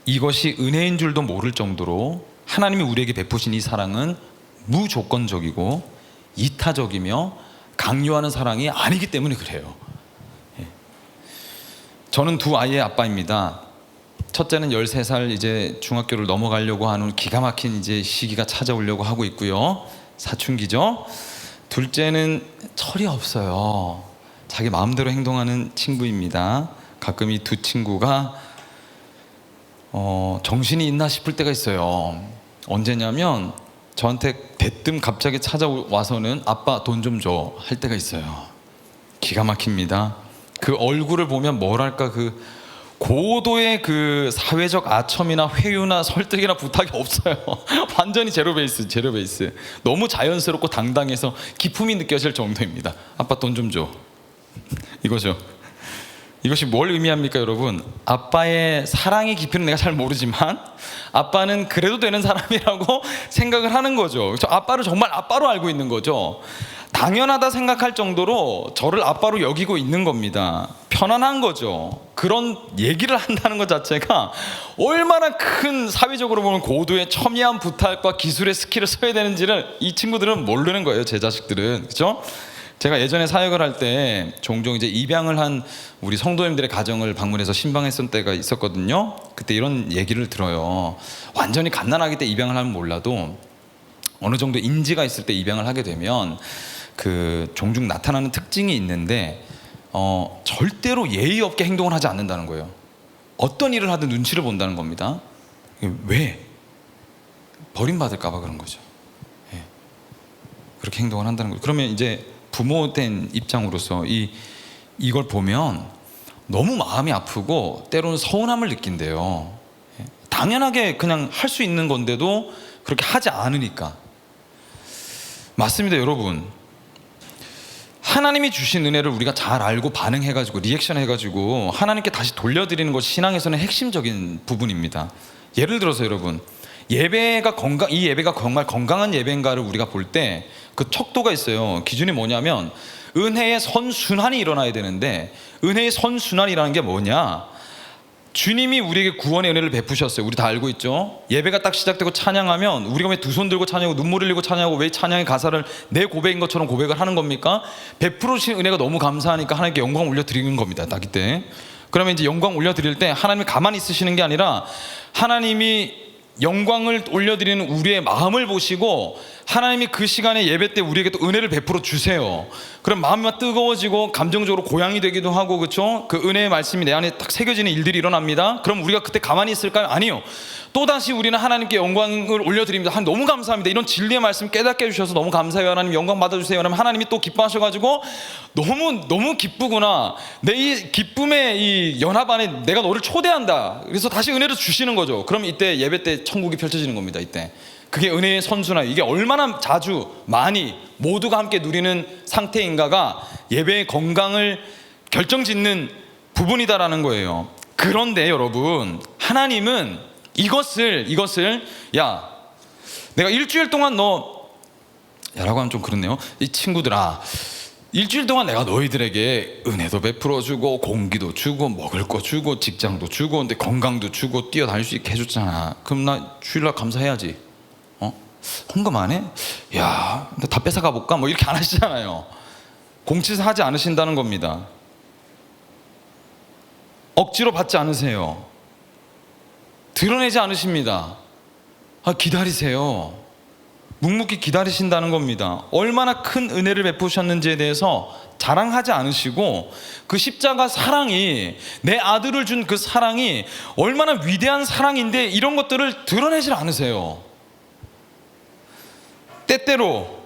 A: 이것이 은혜인 줄도 모를 정도로 하나님이 우리에게 베푸신 이 사랑은 무조건적이고 이타적이며 강요하는 사랑이 아니기 때문에 그래요. 저는 두 아이의 아빠입니다. 첫째는 13살 이제 중학교를 넘어가려고 하는 기가 막힌 이제 시기가 찾아오려고 하고 있고요. 사춘기죠. 둘째는 철이 없어요. 자기 마음대로 행동하는 친구입니다. 가끔 이 두 친구가 정신이 있나 싶을 때가 있어요. 언제냐면 저한테 대뜸 갑자기 찾아와서는 아빠 돈 좀 줘 할 때가 있어요. 기가 막힙니다. 그 얼굴을 보면 뭐랄까 그 고도의 그 사회적 아첨이나 회유나 설득이나 부탁이 없어요. 완전히 제로 베이스. 너무 자연스럽고 당당해서 기품이 느껴질 정도입니다. 아빠 돈 좀 줘. 이거죠. 이것이 뭘 의미합니까, 여러분? 아빠의 사랑의 깊이는 내가 잘 모르지만 아빠는 그래도 되는 사람이라고 생각을 하는 거죠. 아빠를 정말 아빠로 알고 있는 거죠. 당연하다 생각할 정도로 저를 아빠로 여기고 있는 겁니다. 편안한 거죠. 그런 얘기를 한다는 것 자체가 얼마나 큰 사회적으로 보면 고도의 첨예한 부탁과 기술의 스킬을 써야 되는지를 이 친구들은 모르는 거예요. 제 자식들은. 그렇죠? 제가 예전에 사역을 할 때 종종 이제 입양을 한 우리 성도님들의 가정을 방문해서 신방했을 때가 있었거든요. 그때 이런 얘기를 들어요. 완전히 갓난아기 때 입양을 하면 몰라도 어느 정도 인지가 있을 때 입양을 하게 되면 그 종종 나타나는 특징이 있는데 절대로 예의 없게 행동을 하지 않는다는 거예요. 어떤 일을 하든 눈치를 본다는 겁니다. 왜? 버림받을까 봐 그런 거죠. 예. 그렇게 행동을 한다는 거예요. 그러면 이제 부모된 입장으로서 이걸 보면 너무 마음이 아프고 때로는 서운함을 느낀대요. 예. 당연하게 그냥 할 수 있는 건데도 그렇게 하지 않으니까. 맞습니다, 여러분. 하나님이 주신 은혜를 우리가 잘 알고 반응해가지고 리액션 해가지고 하나님께 다시 돌려드리는 것이 신앙에서는 핵심적인 부분입니다. 예를 들어서 여러분, 이 예배가 정말 건강한 예배인가를 우리가 볼 때 그 척도가 있어요. 기준이 뭐냐면 은혜의 선순환이 일어나야 되는데, 은혜의 선순환이라는 게 뭐냐? 주님이 우리에게 구원의 은혜를 베푸셨어요. 우리 다 알고 있죠. 예배가 딱 시작되고 찬양하면 우리가 왜 두 손 들고 찬양하고 눈물 흘리고 찬양하고 왜 찬양의 가사를 내 고백인 것처럼 고백을 하는 겁니까? 베풀어 주신 은혜가 너무 감사하니까 하나님께 영광 올려드리는 겁니다. 딱 이때. 그러면 이제 영광 올려드릴 때 하나님이 가만히 있으시는 게 아니라 하나님이 영광을 올려드리는 우리의 마음을 보시고 하나님이 그 시간에 예배 때 우리에게 또 은혜를 베풀어 주세요. 그럼 마음이 막 뜨거워지고 감정적으로 고양이 되기도 하고, 그렇죠? 그 은혜의 말씀이 내 안에 딱 새겨지는 일들이 일어납니다. 그럼 우리가 그때 가만히 있을까요? 아니요. 또다시 우리는 하나님께 영광을 올려드립니다. 하나님 너무 감사합니다. 이런 진리의 말씀 깨닫게 해주셔서 너무 감사해요. 하나님 영광 받아주세요. 그러면 하나님이 또 기뻐하셔가지고 너무 기쁘구나. 내 이 기쁨의 이 연합 안에 내가 너를 초대한다. 그래서 다시 은혜를 주시는 거죠. 그럼 이때 예배 때 천국이 펼쳐지는 겁니다. 이때 그게 은혜의 선순환. 이게 얼마나 자주 많이 모두가 함께 누리는 상태인가가 예배의 건강을 결정짓는 부분이다라는 거예요. 그런데 여러분, 하나님은 이것을 야, 내가 일주일 동안 야라고 하면 좀 그렇네요. 이 친구들아, 일주일 동안 내가 너희들에게 은혜도 베풀어 주고 공기도 주고 먹을 거 주고 직장도 주고 근데 건강도 주고 뛰어다닐 수 있게 해줬잖아. 그럼 나 주일날 감사해야지. 헌금 안 해? 야, 다 뺏어가 볼까? 뭐 이렇게 안 하시잖아요. 공치사 하지 않으신다는 겁니다. 억지로 받지 않으세요. 드러내지 않으십니다. 기다리세요. 묵묵히 기다리신다는 겁니다. 얼마나 큰 은혜를 베푸셨는지에 대해서 자랑하지 않으시고, 그 십자가 사랑이, 내 아들을 준 그 사랑이 얼마나 위대한 사랑인데 이런 것들을 드러내질 않으세요. 때때로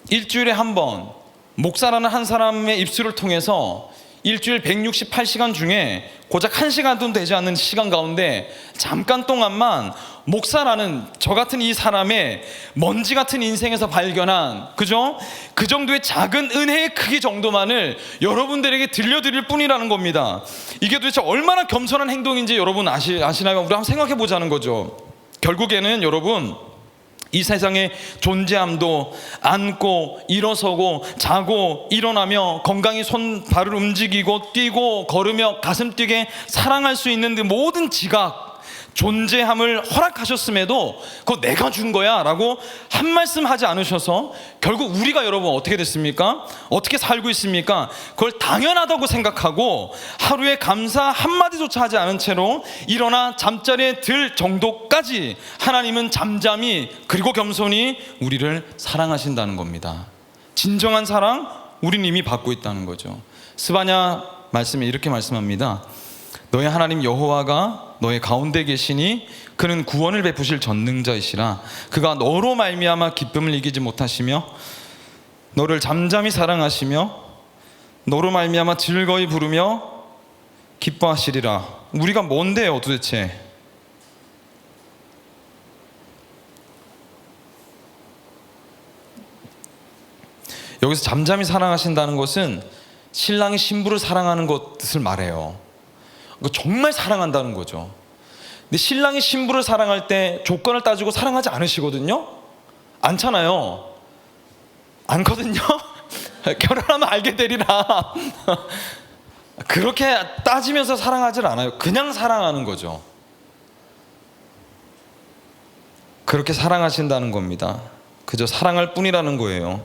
A: 일주일에 한 번 목사라는 한 사람의 입술을 통해서 일주일 168시간 중에 고작 1시간도 되지 않는 시간 가운데 잠깐 동안만 목사라는 저 같은 이 사람의 먼지 같은 인생에서 발견한, 그죠? 그 정도의 작은 은혜의 크기 정도만을 여러분들에게 들려드릴 뿐이라는 겁니다. 이게 도대체 얼마나 겸손한 행동인지 여러분 아시나요? 우리 한번 생각해 보자는 거죠. 결국에는 여러분, 이 세상의 존재함도 앉고 일어서고 자고 일어나며 건강히 손 발을 움직이고 뛰고 걸으며 가슴 뛰게 사랑할 수 있는 그 모든 지각, 존재함을 허락하셨음에도 그거 내가 준 거야 라고 한 말씀 하지 않으셔서 결국 우리가 여러분 어떻게 됐습니까? 어떻게 살고 있습니까? 그걸 당연하다고 생각하고 하루에 감사 한마디조차 하지 않은 채로 일어나 잠자리에 들 정도까지 하나님은 잠잠히 그리고 겸손히 우리를 사랑하신다는 겁니다. 진정한 사랑 우리는 이미 받고 있다는 거죠. 스바냐 말씀에 이렇게 말씀합니다. 너의 하나님 여호와가 너의 가운데 계시니 그는 구원을 베푸실 전능자이시라. 그가 너로 말미암아 기쁨을 이기지 못하시며 너를 잠잠히 사랑하시며 너로 말미암아 즐거이 부르며 기뻐하시리라. 우리가 뭔데요 도대체? 여기서 잠잠히 사랑하신다는 것은 신랑이 신부를 사랑하는 것을 말해요. 정말 사랑한다는 거죠. 근데 신랑이 신부를 사랑할 때 조건을 따지고 사랑하지 않으시거든요. 않잖아요. 않거든요. 결혼하면 알게 되리라. 그렇게 따지면서 사랑하지 않아요. 그냥 사랑하는 거죠. 그렇게 사랑하신다는 겁니다. 그저 사랑할 뿐이라는 거예요.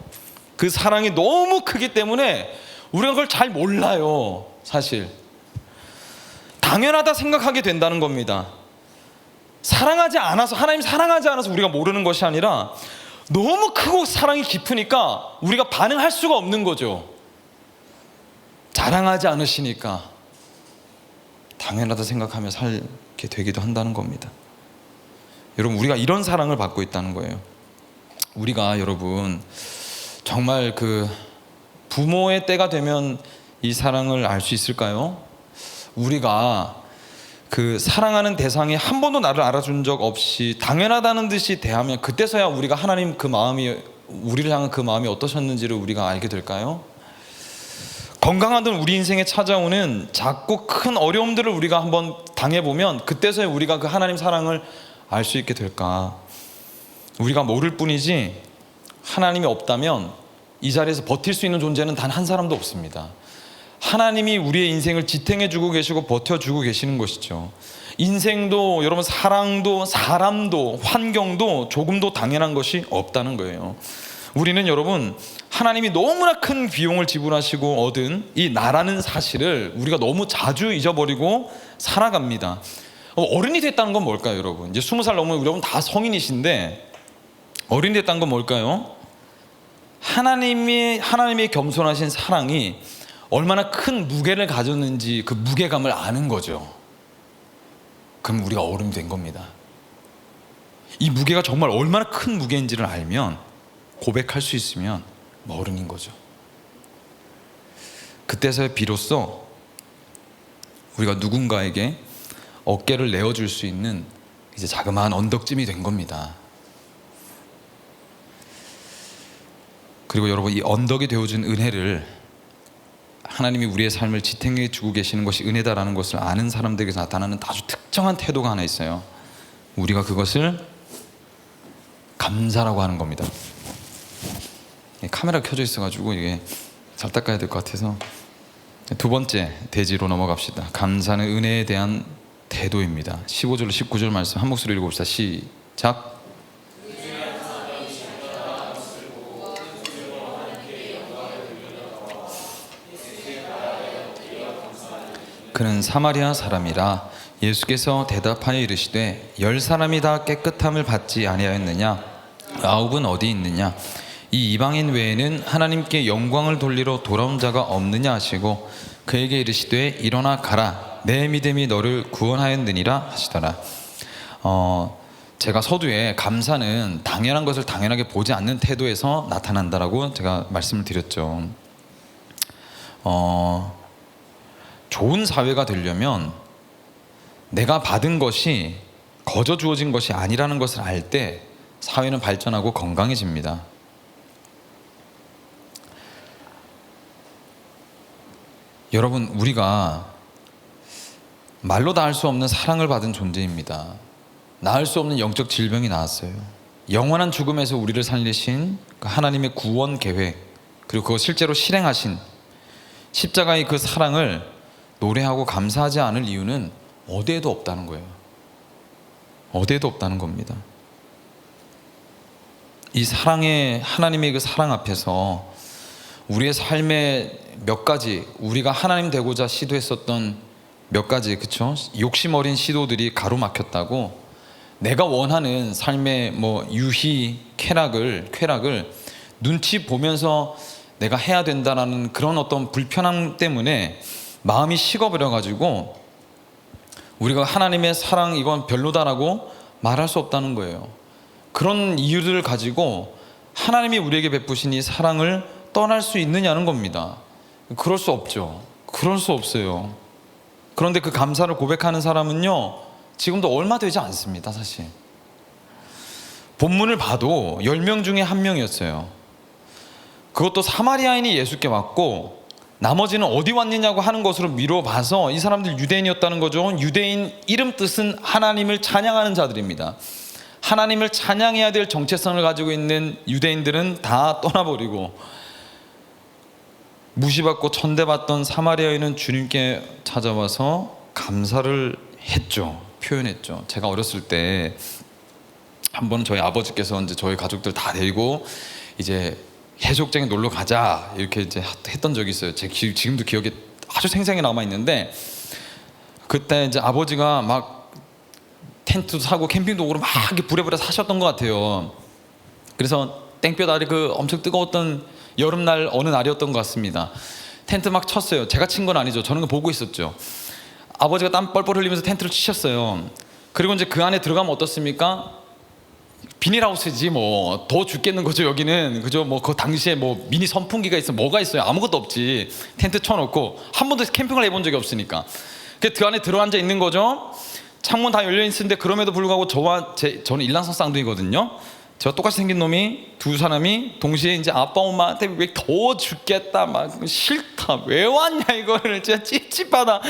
A: 그 사랑이 너무 크기 때문에 우리가 그걸 잘 몰라요. 사실 당연하다 생각하게 된다는 겁니다. 사랑하지 않아서, 하나님 사랑하지 않아서 우리가 모르는 것이 아니라 너무 크고 사랑이 깊으니까 우리가 반응할 수가 없는 거죠. 자랑하지 않으시니까 당연하다 생각하며 살게 되기도 한다는 겁니다. 여러분, 우리가 이런 사랑을 받고 있다는 거예요. 우리가 여러분 정말 그 부모의 때가 되면 이 사랑을 알 수 있을까요? 우리가 그 사랑하는 대상이 한 번도 나를 알아준 적 없이 당연하다는 듯이 대하면 그때서야 우리가 하나님 그 마음이, 우리를 향한 그 마음이 어떠셨는지를 우리가 알게 될까요? 건강하던 우리 인생에 찾아오는 작고 큰 어려움들을 우리가 한번 당해보면 그때서야 우리가 그 하나님 사랑을 알 수 있게 될까? 우리가 모를 뿐이지 하나님이 없다면 이 자리에서 버틸 수 있는 존재는 단 한 사람도 없습니다. 하나님이 우리의 인생을 지탱해주고 계시고 버텨주고 계시는 것이죠. 인생도 여러분, 사랑도 사람도 환경도 조금도 당연한 것이 없다는 거예요. 우리는 여러분 하나님이 너무나 큰 비용을 지불하시고 얻은 이 나라는 사실을 우리가 너무 자주 잊어버리고 살아갑니다. 어른이 됐다는 건 뭘까요, 여러분? 이제 20살 넘으면 여러분 다 성인이신데 어른이 됐다는 건 뭘까요? 하나님의 겸손하신 사랑이 얼마나 큰 무게를 가졌는지 그 무게감을 아는 거죠. 그럼 우리가 어른이 된 겁니다. 이 무게가 정말 얼마나 큰 무게인지를 알면, 고백할 수 있으면 어른인 거죠. 그때서야 비로소 우리가 누군가에게 어깨를 내어줄 수 있는 이제 자그마한 언덕짐이 된 겁니다. 그리고 여러분, 이 언덕이 되어준 은혜를, 하나님이 우리의 삶을 지탱해 주고 계시는 것이 은혜다라는 것을 아는 사람들에게서 나타나는 아주 특정한 태도가 하나 있어요. 우리가 그것을 감사라고 하는 겁니다. 카메라가 켜져 있어가지고 이게 잘 닦아야 될 것 같아서. 두 번째 대지로 넘어갑시다. 감사는 은혜에 대한 태도입니다. 15절 19절 말씀 한 목소리로 읽어봅시다. 시작. 그는 사마리아 사람이라. 예수께서 대답하여 이르시되 10사람이 다 깨끗함을 받지 아니하였느냐? 9은 어디 있느냐? 이 이방인 외에는 하나님께 영광을 돌리러 돌아온 자가 없느냐 하시고 그에게 이르시되 일어나 가라, 내 믿음이 너를 구원하였느니라 하시더라. 제가 서두에 감사는 당연한 것을 당연하게 보지 않는 태도에서 나타난다라고 제가 말씀을 드렸죠. 좋은 사회가 되려면 내가 받은 것이 거저 주어진 것이 아니라는 것을 알 때 사회는 발전하고 건강해집니다. 여러분, 우리가 말로 다 할 수 없는 사랑을 받은 존재입니다. 나을 수 없는 영적 질병이 나왔어요. 영원한 죽음에서 우리를 살리신 하나님의 구원 계획, 그리고 그거 실제로 실행하신 십자가의 그 사랑을 노래하고 감사하지 않을 이유는 어디에도 없다는 거예요. 어디에도 없다는 겁니다. 이 사랑의, 하나님의 그 사랑 앞에서 우리의 삶의 몇 가지, 우리가 하나님 되고자 시도했었던 몇 가지, 그쵸? 욕심 어린 시도들이 가로막혔다고, 내가 원하는 삶의 유희, 쾌락을 눈치 보면서 내가 해야 된다라는 그런 어떤 불편함 때문에 마음이 식어버려가지고 우리가 하나님의 사랑 이건 별로다라고 말할 수 없다는 거예요. 그런 이유들을 가지고 하나님이 우리에게 베푸신 이 사랑을 떠날 수 있느냐는 겁니다. 그럴 수 없죠. 그럴 수 없어요. 그런데 그 감사를 고백하는 사람은요, 지금도 얼마 되지 않습니다. 사실 본문을 봐도 10명 중에 1명이었어요. 그것도 사마리아인이 예수께 왔고 나머지는 어디 왔느냐고 하는 것으로 미뤄봐서 이 사람들 유대인이었다는 거죠. 유대인 이름 뜻은 하나님을 찬양하는 자들입니다. 하나님을 찬양해야 될 정체성을 가지고 있는 유대인들은 다 떠나버리고 무시받고 천대받던 사마리아인은 주님께 찾아와서 감사를 했죠. 표현했죠. 제가 어렸을 때 한 번은 저희 아버지께서 이제 저희 가족들 다 데리고 이제 해수욕장에 놀러 가자 이렇게 이제 했던 적이 있어요. 제 지금도 기억에 아주 생생히 남아 있는데, 그때 이제 아버지가 막 텐트도 사고 캠핑 도구를 막 이렇게 부랴부랴 사셨던 것 같아요. 그래서 땡볕 아래 그 엄청 뜨거웠던 여름날 어느 날이었던 것 같습니다. 텐트 막 쳤어요. 제가 친 건 아니죠. 저는 보고 있었죠. 아버지가 땀 뻘뻘 흘리면서 텐트를 치셨어요. 그리고 이제 그 안에 들어가면 어떻습니까? 비닐하우스지 뭐 더 죽겠는 거죠. 여기는 그죠. 그 당시에 미니 선풍기가 있어, 뭐가 있어요? 아무것도 없지. 텐트 쳐놓고 한 번도 캠핑을 해본 적이 없으니까 그 안에 들어앉아 있는 거죠. 창문 다 열려 있는데 그럼에도 불구하고 저는 일란성 쌍둥이거든요. 저와 똑같이 생긴 놈이 두 사람이 동시에 이제 아빠 엄마한테 왜 더워 죽겠다, 막 싫다, 왜 왔냐 이거를 진짜 찝찝하다,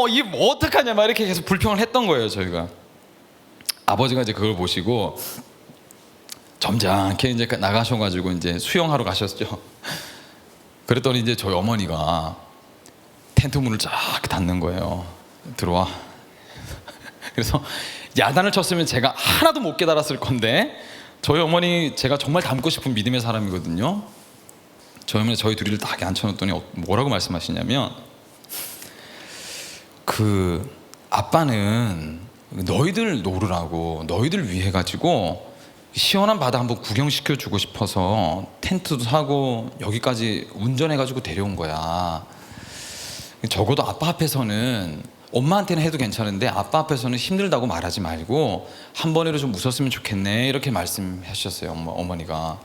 A: 이게 뭐 어떡하냐 막 이렇게 계속 불평을 했던 거예요. 저희가 아버지가 이제 그걸 보시고 점잖게 이제 나가셔가지고 이제 수영하러 가셨죠. 그랬더니 이제 저희 어머니가 텐트 문을 쫙 닫는 거예요. 들어와. 그래서 야단을 쳤으면 제가 하나도 못 깨달았을 건데, 저희 어머니 제가 정말 닮고 싶은 믿음의 사람이거든요. 저희 어머니 저희 둘이를 딱 앉혀놓더니 뭐라고 말씀하시냐면, 그 아빠는 너희들 노르라고, 너희들 위해 가지고 시원한 바다 한번 구경시켜 주고 싶어서 텐트도 사고 여기까지 운전해 가지고 데려온 거야. 적어도 아빠 앞에서는, 엄마한테는 해도 괜찮은데 아빠 앞에서는 힘들다고 말하지 말고 한 번이라도 좀 웃었으면 좋겠네, 이렇게 말씀하셨어요. 어머니가.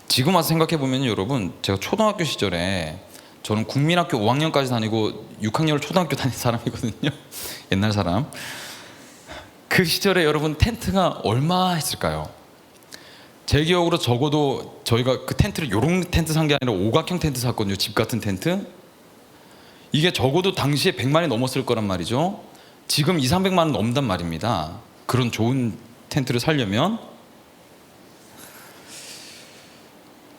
A: 지금 와서 생각해 보면 여러분, 제가 초등학교 시절에, 저는 국민학교 5학년까지 다니고 6학년을 초등학교 다닌 사람이거든요. 옛날 사람. 그 시절에 여러분 텐트가 얼마 했을까요? 제 기억으로 적어도 저희가 그 텐트를 요런 텐트 산 게 아니라 오각형 텐트 샀거든요. 집 같은 텐트. 이게 적어도 당시에 100만이 넘었을 거란 말이죠. 지금 200~300만 원 넘는단 말입니다. 그런 좋은 텐트를 사려면.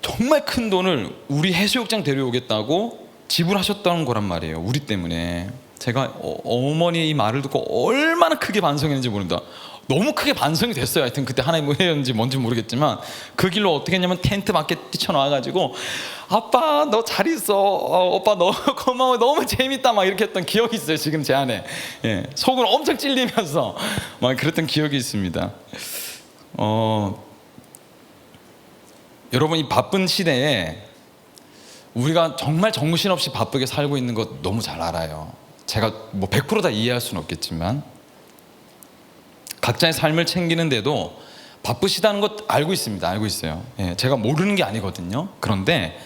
A: 정말 큰 돈을 우리 해수욕장 데려오겠다고 지불하셨다는 거란 말이에요. 우리 때문에. 제가 어머니 이 말을 듣고 얼마나 크게 반성했는지 모른다. 너무 크게 반성이 됐어요. 하여튼 그때 하나님 은혜였는지 뭔지 모르겠지만 그 길로 어떻게 했냐면 텐트 밖에 뛰쳐나와가지고 아빠 너 잘 있어, 오빠 너 고마워, 너무 재밌다, 막 이렇게 했던 기억이 있어요. 지금 제 안에. 예, 속을 엄청 찔리면서 막 그랬던 기억이 있습니다. 여러분, 이 바쁜 시대에 우리가 정말 정신없이 바쁘게 살고 있는 것 너무 잘 알아요. 제가 뭐 100% 다 이해할 수는 없겠지만 각자의 삶을 챙기는데도 바쁘시다는 것 알고 있습니다. 알고 있어요. 예, 제가 모르는 게 아니거든요. 그런데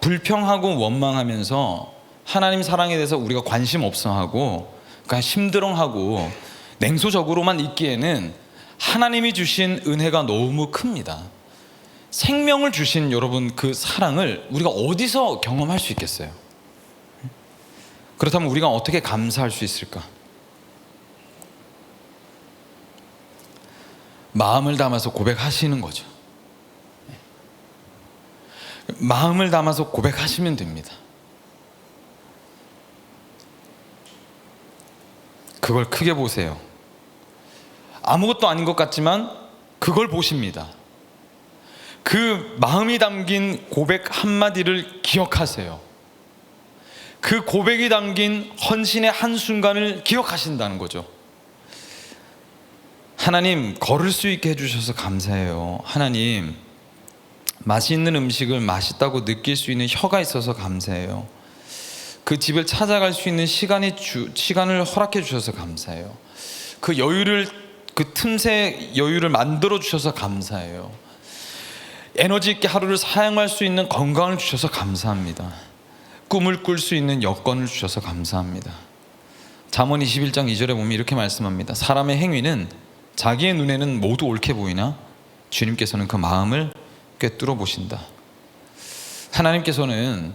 A: 불평하고 원망하면서 하나님 사랑에 대해서 우리가 관심 없어하고 그냥 심드렁하고 냉소적으로만 있기에는 하나님이 주신 은혜가 너무 큽니다. 생명을 주신 여러분 그 사랑을 우리가 어디서 경험할 수 있겠어요? 그렇다면 우리가 어떻게 감사할 수 있을까? 마음을 담아서 고백하시는 거죠. 마음을 담아서 고백하시면 됩니다. 그걸 크게 보세요. 아무것도 아닌 것 같지만 그걸 보십니다. 그 마음이 담긴 고백 한마디를 기억하세요. 그 고백이 담긴 헌신의 한순간을 기억하신다는 거죠. 하나님, 걸을 수 있게 해주셔서 감사해요. 하나님, 맛있는 음식을 맛있다고 느낄 수 있는 혀가 있어서 감사해요. 그 집을 찾아갈 수 있는 시간을 허락해 주셔서 감사해요. 그 틈새 여유를 만들어 주셔서 감사해요. 에너지 있게 하루를 사용할 수 있는 건강을 주셔서 감사합니다. 꿈을 꿀 수 있는 여건을 주셔서 감사합니다. 잠언 21장 2절에 보면 이렇게 말씀합니다. 사람의 행위는 자기의 눈에는 모두 옳게 보이나 주님께서는 그 마음을 꿰뚫어 보신다. 하나님께서는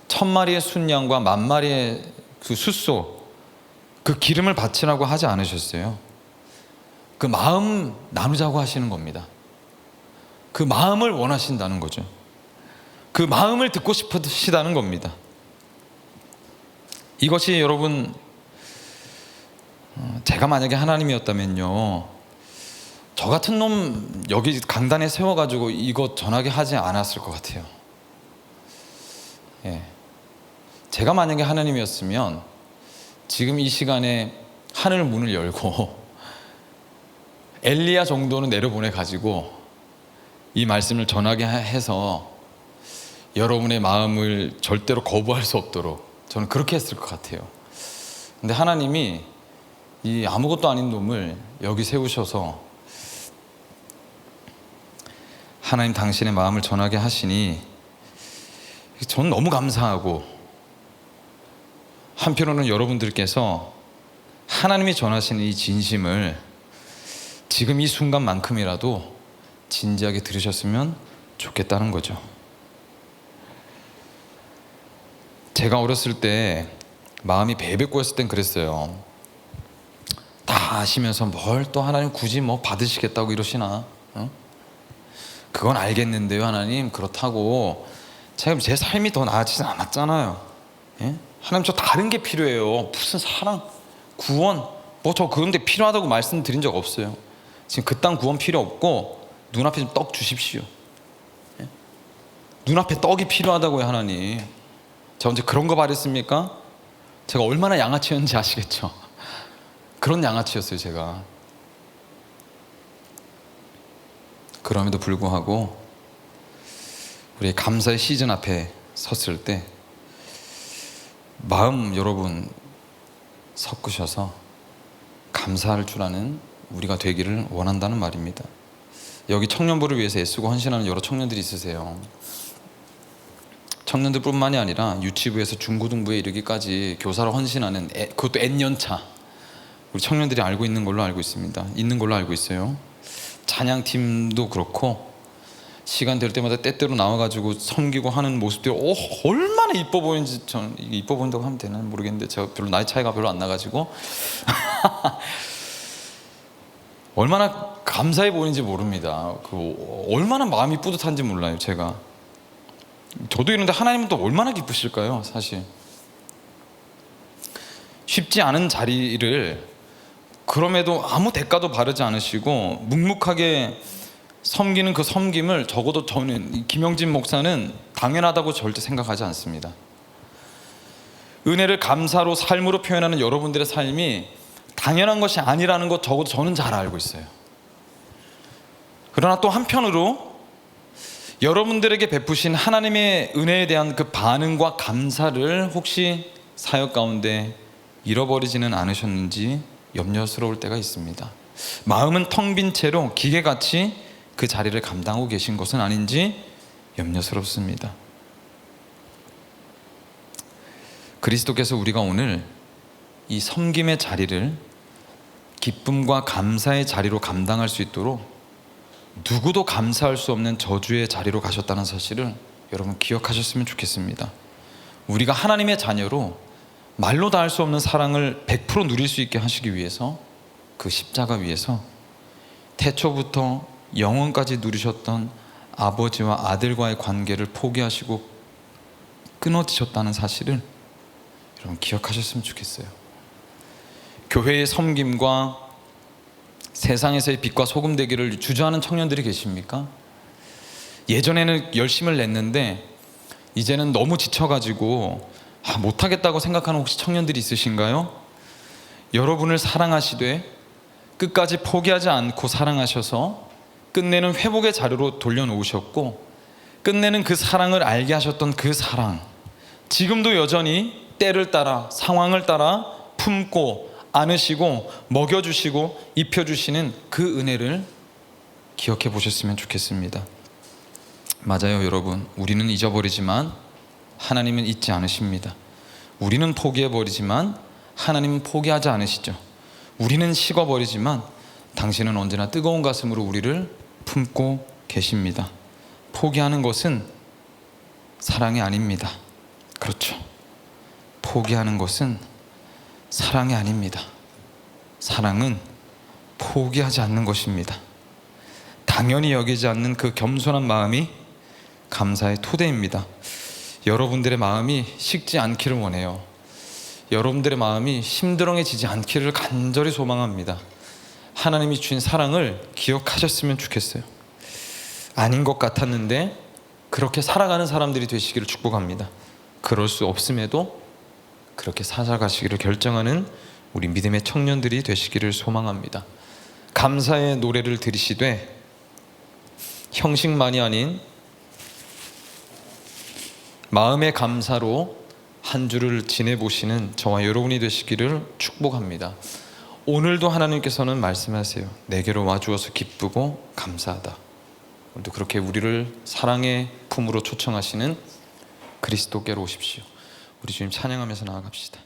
A: 1000마리의 순양과 10,000마리의 그 숫소, 그 기름을 바치라고 하지 않으셨어요. 그 마음 나누자고 하시는 겁니다. 그 마음을 원하신다는 거죠. 그 마음을 듣고 싶으시다는 겁니다. 이것이 여러분, 제가 만약에 하나님이었다면요, 저 같은 놈 여기 강단에 세워가지고 이거 전하게 하지 않았을 것 같아요. 예. 제가 만약에 하나님이었으면 지금 이 시간에 하늘 문을 열고 엘리야 정도는 내려보내가지고 이 말씀을 전하게 해서 여러분의 마음을 절대로 거부할 수 없도록 저는 그렇게 했을 것 같아요. 근데 하나님이 이 아무것도 아닌 놈을 여기 세우셔서 하나님 당신의 마음을 전하게 하시니 저는 너무 감사하고, 한편으로는 여러분들께서 하나님이 전하시는 이 진심을 지금 이 순간만큼이라도 진지하게 들으셨으면 좋겠다는 거죠. 제가 어렸을 때 마음이 베베꼬였을 땐 그랬어요. 다 아시면서 뭘 또 하나님 굳이 뭐 받으시겠다고 이러시나? 그건 알겠는데요, 하나님. 그렇다고 제가 제 삶이 더 나아지지 않았잖아요. 예? 하나님, 저 다른 게 필요해요. 무슨 사랑, 구원, 뭐 저 그런데 필요하다고 말씀드린 적 없어요. 지금 그딴 구원 필요 없고 눈앞에 좀 떡 주십시오. 예? 눈앞에 떡이 필요하다고요, 하나님. 저 언제 그런 거 바랬습니까? 제가 얼마나 양아치였는지 아시겠죠? 그런 양아치였어요, 제가. 그럼에도 불구하고 우리 감사의 시즌 앞에 섰을 때 마음 여러분 섞으셔서 감사할 줄 아는 우리가 되기를 원한다는 말입니다. 여기 청년부를 위해서 애쓰고 헌신하는 여러 청년들이 있으세요. 청년들뿐만이 아니라 유치부에서 중고등부에 이르기까지 교사로 헌신하는 그것도 N년차 우리 청년들이 알고 있는 걸로 알고 있습니다. 있는 걸로 알고 있어요. 찬양팀도 그렇고 시간 될 때마다 때때로 나와가지고 섬기고 하는 모습들이 얼마나 이뻐 보이는지, 저는 이게 이뻐 보인다고 하면 되나 모르겠는데 제가 별로 나이 차이가 별로 안 나가지고 얼마나 감사해 보이는지 모릅니다. 얼마나 마음이 뿌듯한지 몰라요. 저도 이런데 하나님은 또 얼마나 기쁘실까요? 사실 쉽지 않은 자리를 그럼에도 아무 대가도 바르지 않으시고 묵묵하게 섬기는 그 섬김을 적어도 저는, 김영진 목사는 당연하다고 절대 생각하지 않습니다. 은혜를 감사로 삶으로 표현하는 여러분들의 삶이 당연한 것이 아니라는 것 적어도 저는 잘 알고 있어요. 그러나 또 한편으로 여러분들에게 베푸신 하나님의 은혜에 대한 그 반응과 감사를 혹시 사역 가운데 잃어버리지는 않으셨는지 염려스러울 때가 있습니다. 마음은 텅 빈 채로 기계같이 그 자리를 감당하고 계신 것은 아닌지 염려스럽습니다. 그리스도께서 우리가 오늘 이 섬김의 자리를 기쁨과 감사의 자리로 감당할 수 있도록 누구도 감사할 수 없는 저주의 자리로 가셨다는 사실을 여러분 기억하셨으면 좋겠습니다. 우리가 하나님의 자녀로 말로 다 할 수 없는 사랑을 100% 누릴 수 있게 하시기 위해서 그 십자가 위에서 태초부터 영원까지 누리셨던 아버지와 아들과의 관계를 포기하시고 끊어지셨다는 사실을 여러분 기억하셨으면 좋겠어요. 교회의 섬김과 세상에서의 빛과 소금 되기를 주저하는 청년들이 계십니까? 예전에는 열심을 냈는데 이제는 너무 지쳐가지고 못하겠다고 생각하는 혹시 청년들이 있으신가요? 여러분을 사랑하시되 끝까지 포기하지 않고 사랑하셔서 끝내는 회복의 자료로 돌려놓으셨고, 끝내는 그 사랑을 알게 하셨던 그 사랑, 지금도 여전히 때를 따라 상황을 따라 품고 안으시고 먹여주시고 입혀주시는 그 은혜를 기억해 보셨으면 좋겠습니다. 맞아요, 여러분. 우리는 잊어버리지만 하나님은 잊지 않으십니다. 우리는 포기해버리지만 하나님은 포기하지 않으시죠. 우리는 식어버리지만 당신은 언제나 뜨거운 가슴으로 우리를 품고 계십니다. 포기하는 것은 사랑이 아닙니다. 그렇죠. 포기하는 것은 사랑이 아닙니다. 사랑은 포기하지 않는 것입니다. 당연히 여기지 않는 그 겸손한 마음이 감사의 토대입니다. 여러분들의 마음이 식지 않기를 원해요. 여러분들의 마음이 심드렁해지지 않기를 간절히 소망합니다. 하나님이 주신 사랑을 기억하셨으면 좋겠어요. 아닌 것 같았는데 그렇게 살아가는 사람들이 되시기를 축복합니다. 그럴 수 없음에도 그렇게 살아가시기를 결정하는 우리 믿음의 청년들이 되시기를 소망합니다. 감사의 노래를 들으시되 형식만이 아닌 마음의 감사로 한 주를 지내보시는 저와 여러분이 되시기를 축복합니다. 오늘도 하나님께서는 말씀하세요. 내게로 와주어서 기쁘고 감사하다. 오늘도 그렇게 우리를 사랑의 품으로 초청하시는 그리스도께로 오십시오. 우리 주님 찬양하면서 나아갑시다.